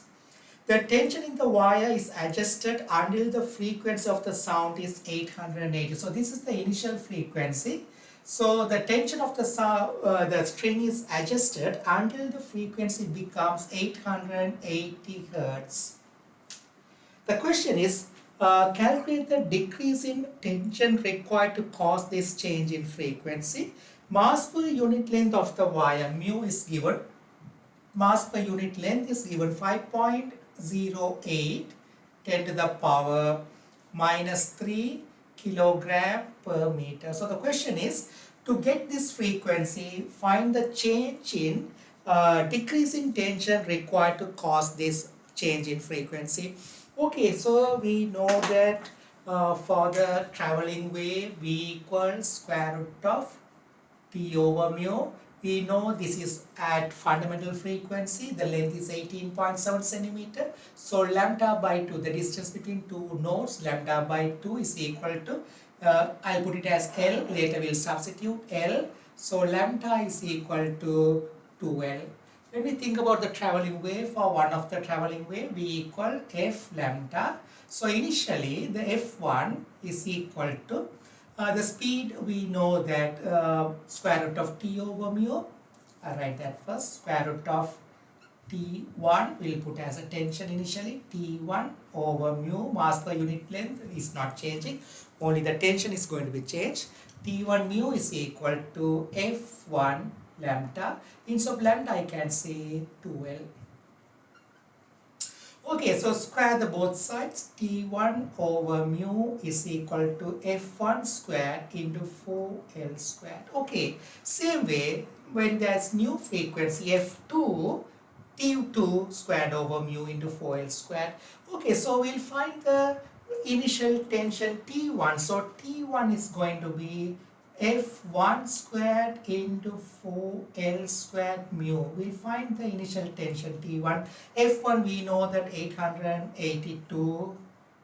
The tension in the wire is adjusted until the frequency of the sound is 880. So this is the initial frequency. So the tension of the string is adjusted until the frequency becomes 880 hertz. The question is, calculate the decrease in tension required to cause this change in frequency. Mass per unit length of the wire, mu is given. Mass per unit length is given 5.08 10 to the power minus 3 kilogram per meter. So the question is, to get this frequency, find the change in decreasing tension required to cause this change in frequency. Okay, so we know that for the traveling wave, V equals square root of T over mu. We know this is at fundamental frequency, the length is 18.7 centimeter. So lambda by 2, the distance between two nodes, lambda by 2 is equal to, I'll put it as L, later we'll substitute L. So lambda is equal to 2L. When we think about the traveling wave, for one of the traveling wave, we equal F lambda. So initially the F1 is equal to the speed. We know that square root of T over mu. I'll write that first. Square root of T1 we'll put as a tension initially. T1 over mu, mass per unit length is not changing. Only the tension is going to be changed. T1 mu is equal to F1 lambda. Instead of lambda, I can say 2L. Okay, so square the both sides. T1 over mu is equal to F1 squared into 4L squared. Okay, same way, when there's new frequency F2, T2 squared over mu into 4L squared. Okay, so we'll find the initial tension T1. So T1 is going to be F1 squared into 4L squared mu. We'll find the initial tension T1. F1 we know that 882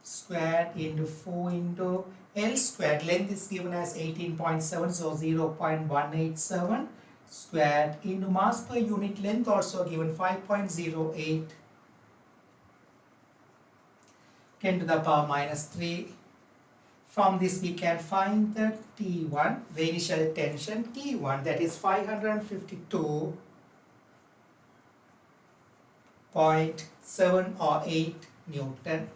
squared into 4 into L squared. Length is given as 18.7, so 0.187 squared into mass per unit length also given 5.08 10 to the power minus 3. From this we can find the T1, the initial tension T1, that is 552.7 or 8 Newton.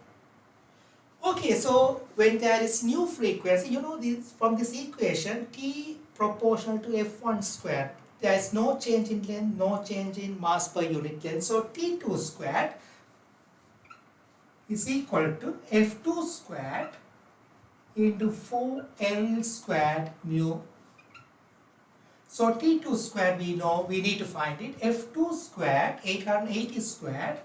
Okay, so when there is new frequency, you know this from this equation, T proportional to F1 squared. There is no change in length, no change in mass per unit length. So T2 squared is equal to F2 squared into 4L squared mu. So T2 squared we know, we need to find it. F2 squared, 880 squared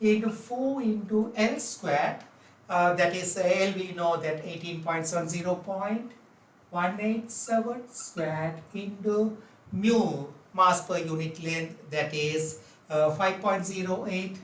into 4 into L squared. That is L, we know that 18.70, 0.187 squared into mu, mass per unit length, that is 5.08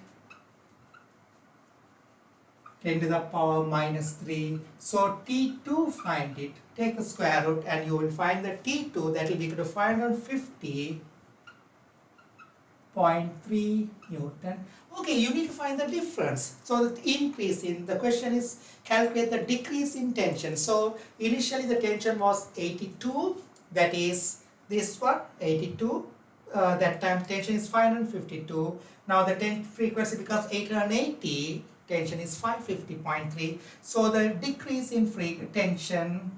10 to the power minus 3. So T2, find it. Take the square root and you will find the T2, that will be equal to 550.3 Newton. Okay, you need to find the difference. So the increase in, the question is calculate the decrease in tension. So initially the tension was 82, that is this one, 82. That time tension is 552. Now the frequency becomes 880. Tension is 550.3. So the decrease in tension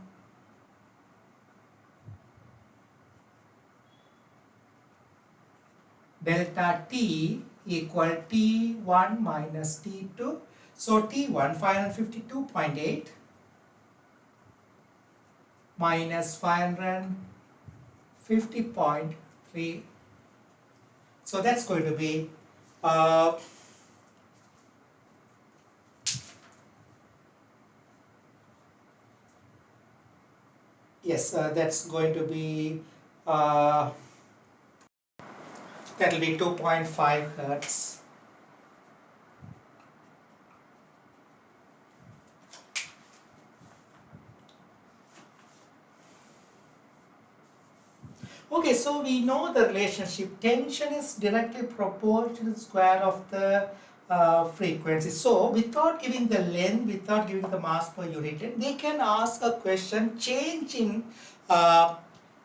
delta T equal T1 minus T2. So T1 552.8 minus 550.3. So that's going to be yes, that's going to be that will be 2.5 hertz. Okay, so we know the relationship. Tension is directly proportional to the square of the frequency. So without giving the length, without giving the mass per unit length, they can ask a question, change in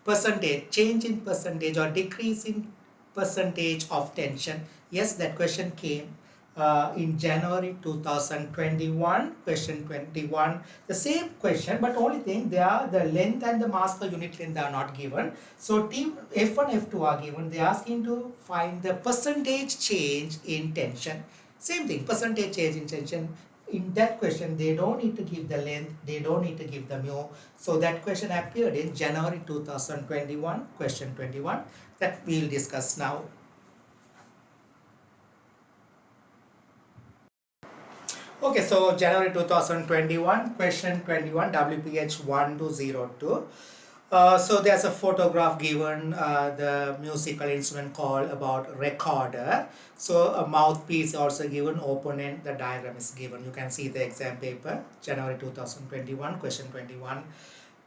percentage or decrease in percentage of tension. Yes, that question came in January 2021, question 21. The same question, but only thing, they are the length and the mass per unit length are not given. So F1, F2 are given. They are asking to find the percentage change in tension. Same thing, percentage change in tension. In that question, they don't need to give the length, they don't need to give the mu. So that question appeared in January 2021, question 21, that we will discuss now. Okay, so January 2021, question 21, WPH1202. So there's a photograph given, the musical instrument called about recorder. So a mouthpiece also given, opponent, the diagram is given. You can see the exam paper, January 2021, question 21.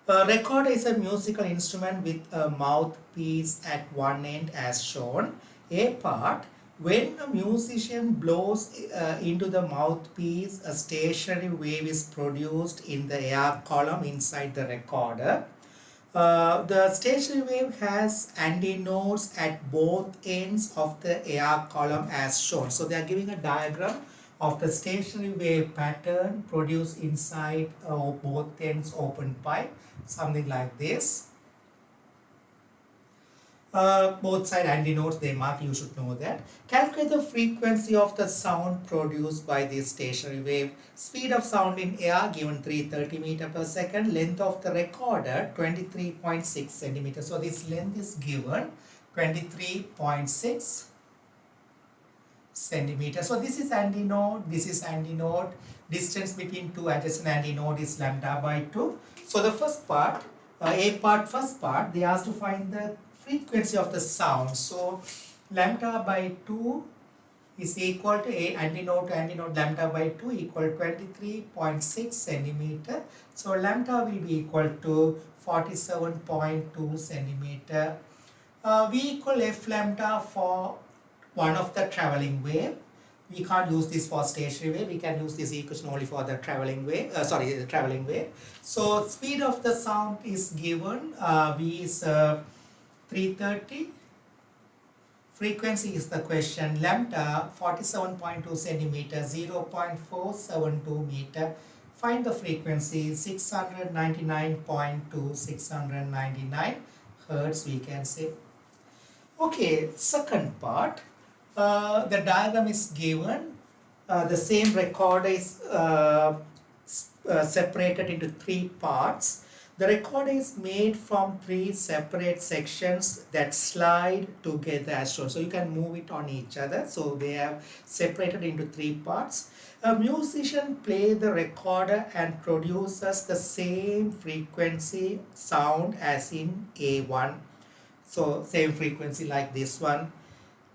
A recorder is a musical instrument with a mouthpiece at one end as shown. A part, when a musician blows into the mouthpiece, a stationary wave is produced in the air column inside the recorder. The stationary wave has antinodes at both ends of the air column as shown. So they are giving a diagram of the stationary wave pattern produced inside both ends open pipe, something like this. Both side antinodes they mark, you should know that. Calculate the frequency of the sound produced by this stationary wave. Speed of sound in air given 330 meter per second. Length of the recorder 23.6 centimeters. So this length is given 23.6 centimeters. So this is antinode, this is antinode. Distance between two adjacent antinode is lambda by 2. So the first part, first part, they asked to find the frequency of the sound. So lambda by 2 is equal to antinode to antinode, lambda by 2 equal 23.6 centimeter. So lambda will be equal to 47.2 centimeter. We equal f lambda for one of the traveling wave. We can't use this for stationary wave. We can use this equation only for the traveling wave. The traveling wave. So speed of the sound is given. V is 330. Frequency is the question. Lambda 47.2 centimeter, 0.472 meter. Find the frequency 699.2, 699 hertz we can say. Okay, second part. The diagram is given. The same recorder is separated into three parts. The recorder is made from three separate sections that slide together as shown. So you can move it on each other. So they have separated into three parts. A musician plays the recorder and produces the same frequency sound as in A1. So same frequency like this one.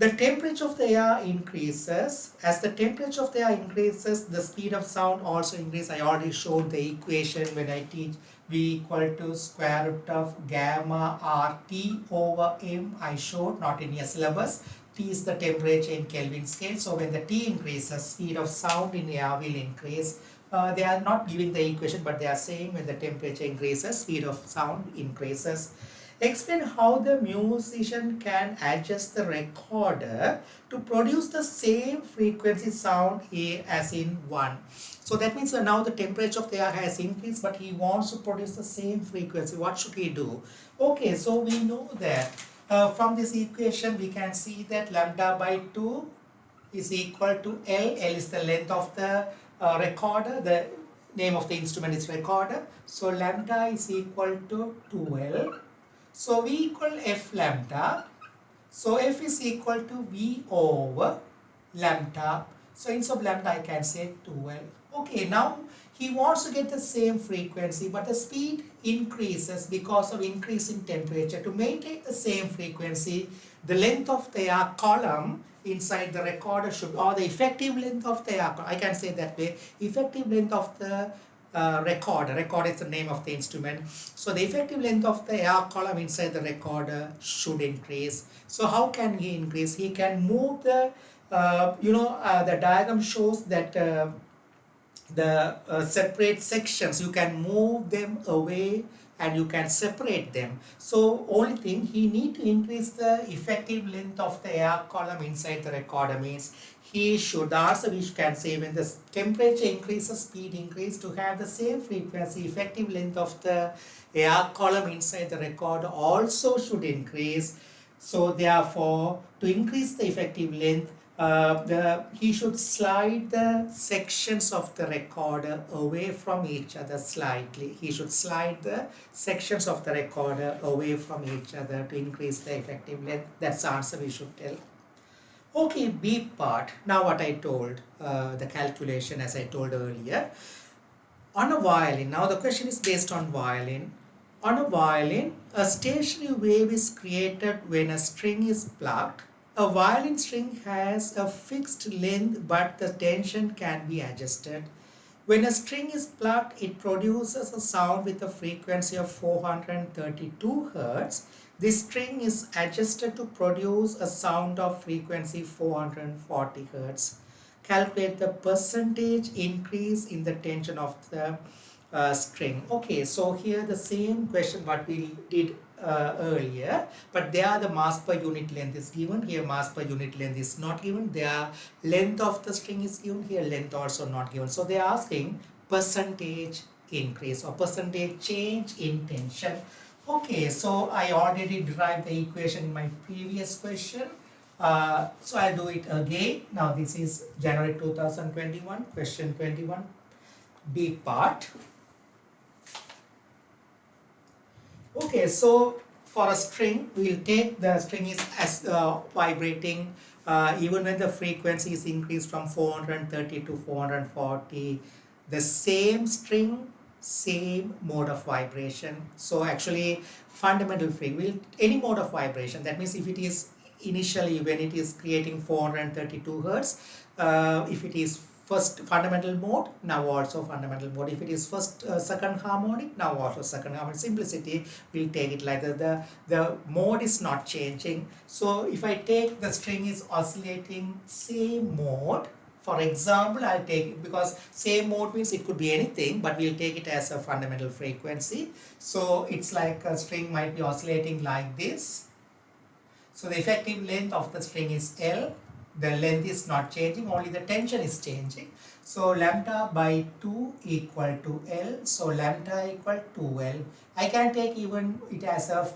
The temperature of the air increases. As the temperature of the air increases, the speed of sound also increases. I already showed the equation when I teach V equal to square root of gamma RT over M. I showed, not in your syllabus. T is the temperature in Kelvin scale. So when the T increases, speed of sound in air will increase. They are not giving the equation, but they are saying when the temperature increases, speed of sound increases. Explain how the musician can adjust the recorder to produce the same frequency sound as in one. So that means now the temperature of the air has increased, but he wants to produce the same frequency. What should he do? Okay, so we know that from this equation we can see that lambda by 2 is equal to L. L is the length of the recorder. The name of the instrument is recorder. So lambda is equal to 2L. So V equal F lambda. So F is equal to V over lambda. So instead of lambda I can say 2L. Okay, now he wants to get the same frequency, but the speed increases because of increase in temperature. To maintain the same frequency, the length of the air column inside the recorder should, or the effective length of the air, I can say that way, effective length of the recorder is the name of the instrument. So the effective length of the air column inside the recorder should increase. So how can he increase? He can move the, the diagram shows that the separate sections, you can move them away and you can separate them. So only thing, he need to increase the effective length of the air column inside the recorder. Means he should also, we can say when the temperature increases, speed increase, to have the same frequency, effective length of the air column inside the recorder also should increase. So therefore, to increase the effective length, he should slide the sections of the recorder away from each other slightly. He should slide the sections of the recorder away from each other to increase the effective length. That's the answer we should tell. Okay, B part. Now what I told, the calculation as I told earlier. On a violin, now the question is based on violin. On a violin, a stationary wave is created when a string is plucked. A violin string has a fixed length, but the tension can be adjusted. When a string is plucked, it produces a sound with a frequency of 432 Hz. This string is adjusted to produce a sound of frequency 440 Hz. Calculate the percentage increase in the tension of the string. Okay, so here the same question what we did earlier, but there the mass per unit length is given. Here mass per unit length is not given. Their length of the string is given. Here length also not given. So they are asking percentage increase or percentage change in tension. Okay, so I already derived the equation in my previous question. So I'll do it again. Now this is January 2021, question 21, B part. Okay, so for a string, we'll take the string is as vibrating even when the frequency is increased from 430 to 440. The same string, same mode of vibration. So actually fundamental frequency, any mode of vibration. That means if it is initially when it is creating 432 Hertz, if it is first fundamental mode, now also fundamental mode. If it is first second harmonic, now also second harmonic. Simplicity, we'll take it like that. The mode is not changing. So if I take the string is oscillating same mode, for example, I'll take it because same mode means it could be anything, but we'll take it as a fundamental frequency. So it's like a string might be oscillating like this. So the effective length of the string is L. The length is not changing, only the tension is changing. So lambda by 2 equal to L. So lambda equal to L. I can take even it as a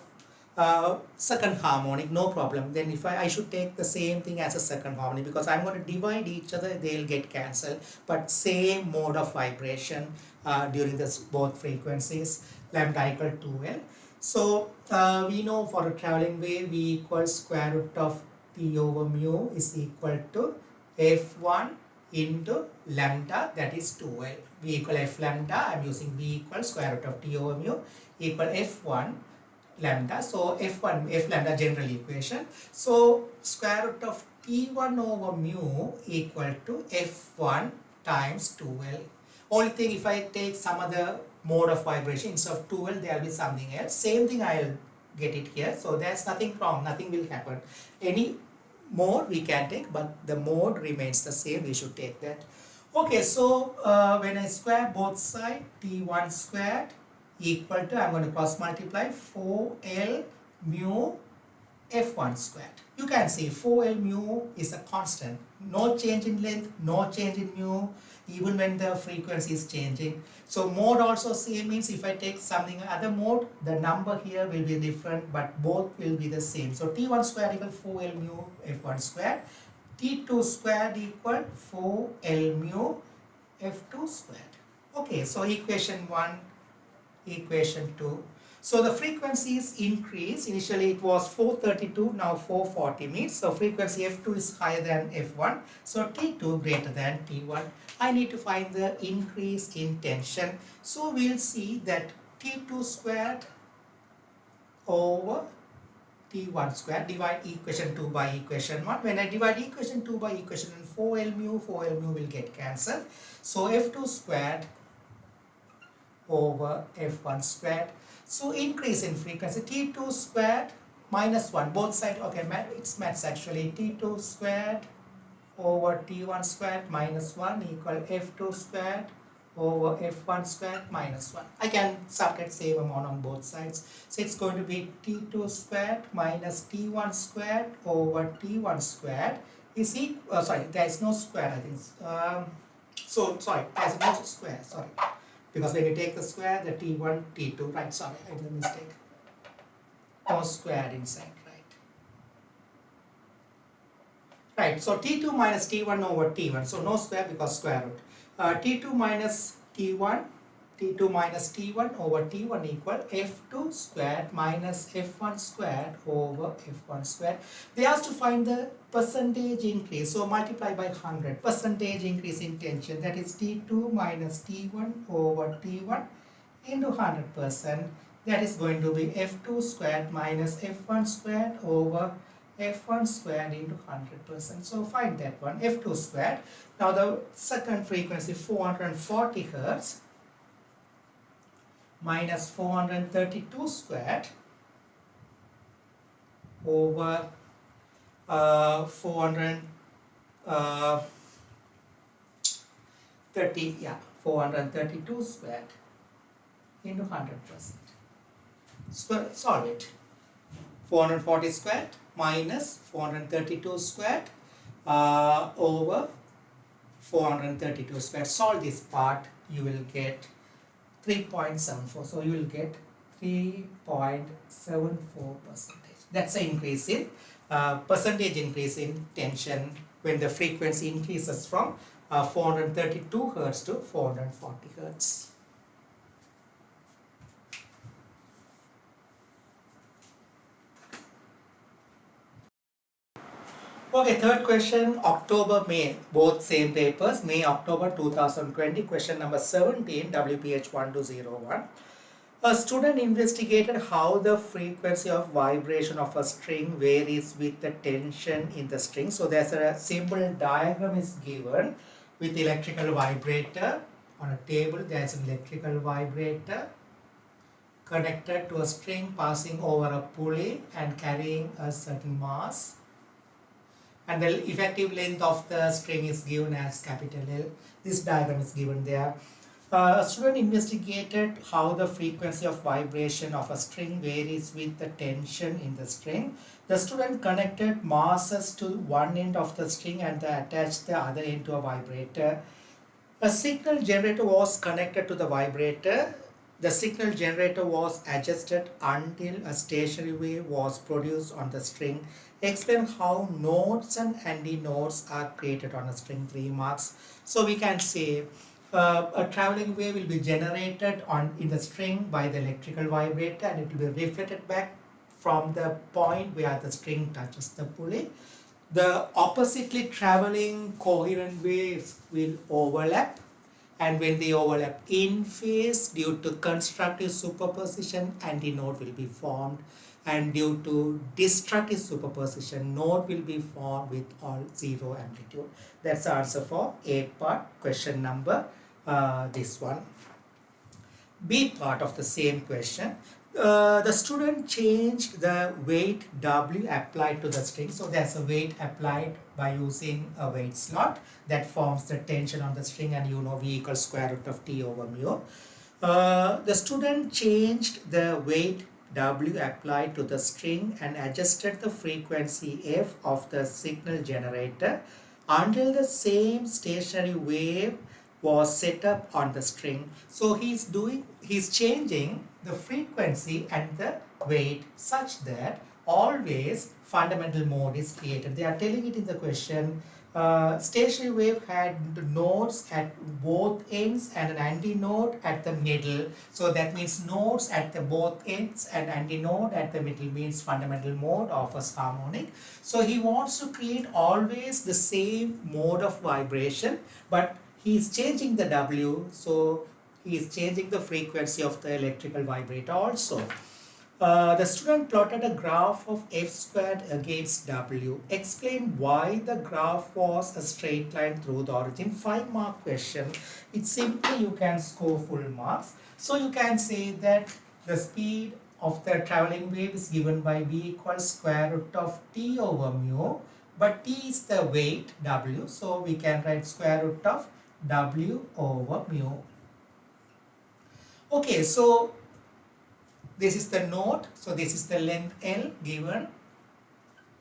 second harmonic, no problem. Then if I should take the same thing as a second harmonic because I'm going to divide each other, they'll get cancelled. But same mode of vibration during this both frequencies, lambda equal to L. So we know for a traveling wave, V equals square root of T over mu is equal to F1 into lambda, that is 2L. V equal F lambda, I am using V equals square root of T over mu equal F1 lambda. So f lambda general equation. So square root of T1 over mu equal to F1 times 2L. Only thing, if I take some other mode of vibration instead of 2L, there will be something else. Same thing I'll get it here. So there's nothing wrong, nothing will happen. Any mode we can take, but the mode remains the same. We should take that. Okay, so when I square both sides, T1 squared equal to, I'm going to cross multiply 4L mu F1 squared. You can see 4L mu is a constant. No change in length, no change in mu, even when the frequency is changing. So mode also same, means if I take something other mode, the number here will be different, but both will be the same. So T1 squared equal 4L mu F1 squared. T2 squared equal 4L mu F2 squared. Okay, so equation 1, equation 2. So the frequencies increase. Initially it was 432, now 440 means. So frequency F2 is higher than F1. So T2 greater than T1. I need to find the increase in tension. So we'll see that T2 squared over T1 squared, divide equation 2 by equation 1. When I divide equation 2 by equation 1, 4L mu will get cancelled. So F2 squared over F1 squared. So increase in frequency, T2 squared minus 1, both sides, okay, it's maths actually. T2 squared over T1 squared minus 1 equal F2 squared over F1 squared minus 1. I can subtract same amount on both sides. So it's going to be T2 squared minus T1 squared over T1 squared is equal, sorry, there is no square, I think. So, sorry, there's no square, sorry. Because when you take the square, the T1, T2, right, sorry, I did a mistake. No square inside, right. Right, so T2 minus T1 over T1, so no square because square root. T2 minus T1, T2 minus T1 over T1 equal F2 squared minus F1 squared over F1 squared. They asked to find the percentage increase, so multiply by 100, percentage increase in tension, that is T2 minus T1 over T1 into 100%, that is going to be F2 squared minus F1 squared over F1 squared into 100%. So find that one, F2 squared. Now the second frequency 440 Hertz minus 432 squared over 432 squared into 100%. Solve it. 440 squared minus 432 squared over 432 squared. Solve this part, you will get 3.74. So you will get 3.74%. That's an increase in percentage increase in tension when the frequency increases from 432 Hertz to 440 Hertz. Okay, third question, October, May, both same papers, May, October 2020, question number 17, WPH1201. A student investigated how the frequency of vibration of a string varies with the tension in the string. So there's a simple diagram is given with electrical vibrator on a table. There's an electrical vibrator connected to a string passing over a pulley and carrying a certain mass. And the effective length of the string is given as capital L. This diagram is given there. A student investigated how the frequency of vibration of a string varies with the tension in the string. The student connected masses to one end of the string and attached the other end to a vibrator. A signal generator was connected to the vibrator. The signal generator was adjusted until a stationary wave was produced on the string. Explain how nodes and antinodes are created on a string, 3 marks. So we can say a traveling wave will be generated in the string by the electrical vibrator, and it will be reflected back from the point where the string touches the pulley. The oppositely traveling coherent waves will overlap and when they overlap in phase due to constructive superposition, antinode will be formed, and due to destructive superposition, node will be formed with all zero amplitude. That's the answer for A part, question number this one. B part of the same question. The student changed the weight W applied to the string. So there's a weight applied by using a weight slot that forms the tension on the string, and you know V equals square root of T over mu. The student changed the weight W applied to the string and adjusted the frequency F of the signal generator until the same stationary wave was set up on the string. So he's changing the frequency and the weight such that always fundamental mode is created. They are telling it in the question. Stationary wave had nodes at both ends and an antinode at the middle. So that means nodes at the both ends and antinode at the middle means fundamental mode offers harmonic. So he wants to create always the same mode of vibration, but he is changing the W, so he is changing the frequency of the electrical vibrator also. The student plotted a graph of f squared against W. Explain why the graph was a straight line through the origin. 5-mark question. It's simply you can score full marks. So you can say that the speed of the traveling wave is given by V equals square root of T over mu. But T is the weight W. So we can write square root of W over mu. Okay, so this is the node, so this is the length L given.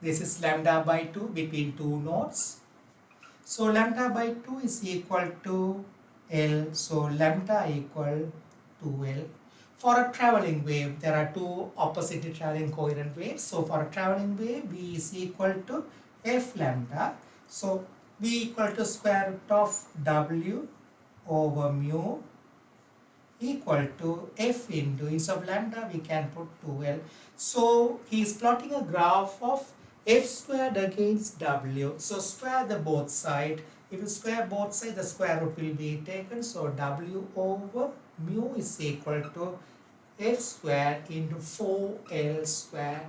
This is lambda by 2 between two nodes. So lambda by 2 is equal to L, so lambda equal to L. For a traveling wave, there are two oppositely traveling coherent waves. So for a traveling wave, V is equal to F lambda. So V equal to square root of W over mu equal to F into, instead of lambda we can put 2L. So he is plotting a graph of F squared against W. So square the both sides. If you square both sides, the square root will be taken. So W over mu is equal to F squared into 4L squared.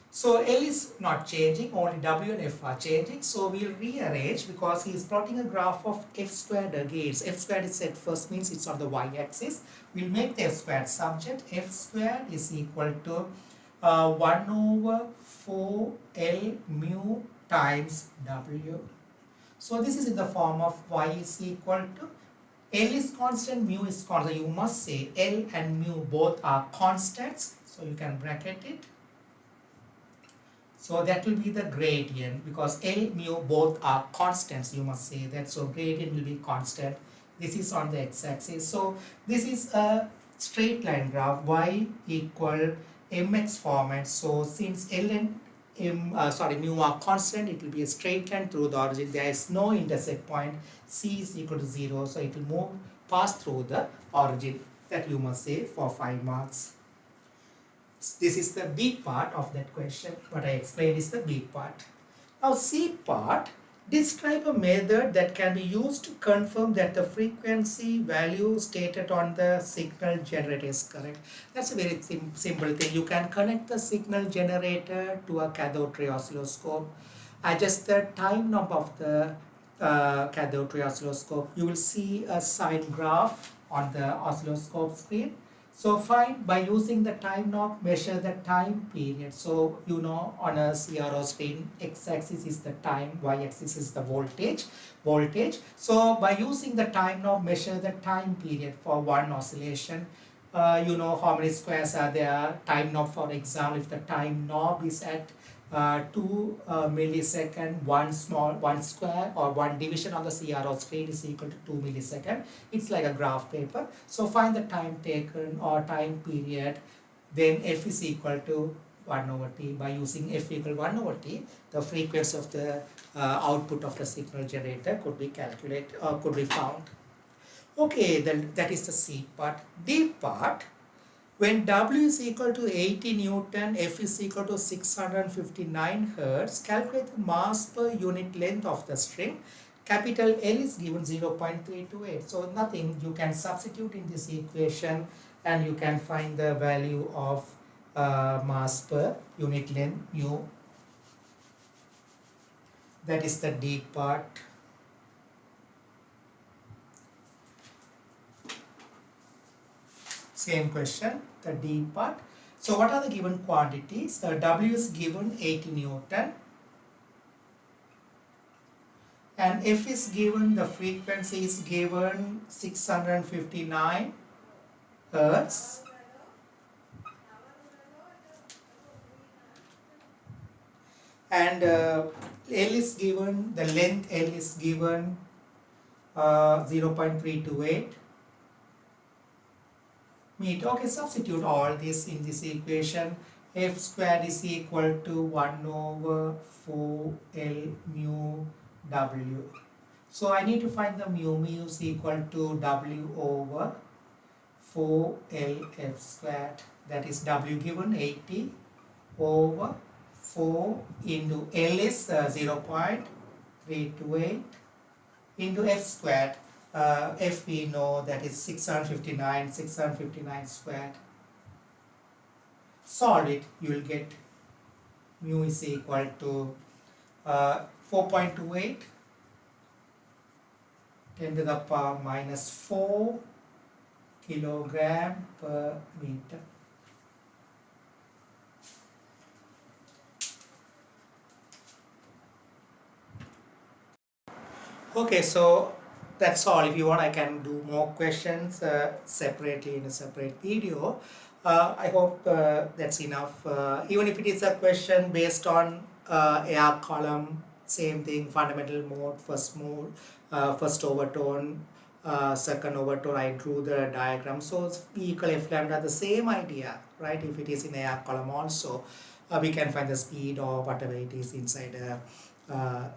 So L is not changing, only W and F are changing. So we'll rearrange because he is plotting a graph of F squared against. F squared is set first, means it's on the y-axis. We'll make the F squared subject. F squared is equal to 1 over 4L mu times W. So this is in the form of y is equal to L is constant, mu is constant. You must say L and mu both are constants. So you can bracket it. So that will be the gradient because L, mu both are constants, you must say that. So gradient will be constant. This is on the x-axis. So this is a straight line graph, y equal mx format. So since L and mu are constant, it will be a straight line through the origin. There is no intersect point. C is equal to 0. So it will pass through the origin. That you must say for 5 marks. This is the B part of that question. What I explained is the B part. Now C part, describe a method that can be used to confirm that the frequency value stated on the signal generator is correct. That's a very simple thing. You can connect the signal generator to a cathode ray oscilloscope. Adjust the time knob of the cathode ray oscilloscope. You will see a sine graph on the oscilloscope screen. So by using the time knob, measure the time period. So you know on a CRO screen, x-axis is the time, y-axis is the voltage. So by using the time knob, measure the time period for one oscillation. You know how many squares are there. Time knob, for example, if the time knob is at 2 millisecond, one square or one division on the CRO screen is equal to 2 millisecond. It's like a graph paper. So find the time taken or time period. Then F is equal to 1 over T. By using F equal 1 over T, the frequency of the output of the signal generator could be calculated or could be found. Okay, then that is the C part. D part. When W is equal to 80 Newton, F is equal to 659 Hertz, calculate the mass per unit length of the string. capital L is given 0.328. So nothing, you can substitute in this equation and you can find the value of mass per unit length mu. That is the D part. Same question, the D part. So what are the given quantities? W is given 80 Newton. And F is given, the frequency is given 659 Hertz. And L is given, the length L is given 0.328 meter. Okay, substitute all this in this equation. F squared is equal to 1 over 4L mu W. So I need to find the mu. Mu is equal to W over 4L F squared. That is W given 80 over 4 into L is 0.328 into F squared. F we know that is 659 squared. Solve it, you will get mu is equal to 4.28 10 to the power minus 4 kilogram per meter. Okay, so that's all. If you want, I can do more questions separately in a separate video. I hope that's enough. Even if it is a question based on AR column, same thing, fundamental mode, first overtone, second overtone, I drew the diagram. So P equal F lambda, the same idea, right? If it is in AR column also, we can find the speed or whatever it is inside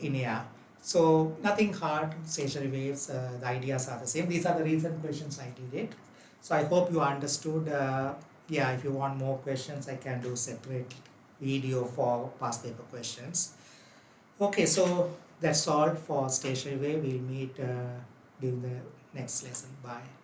in AR. So nothing hard, stationary waves, the ideas are the same. These are the recent questions I did it. So I hope you understood. Yeah, if you want more questions, I can do separate video for past paper questions. Okay, so that's all for stationary wave. We'll meet during the next lesson. Bye.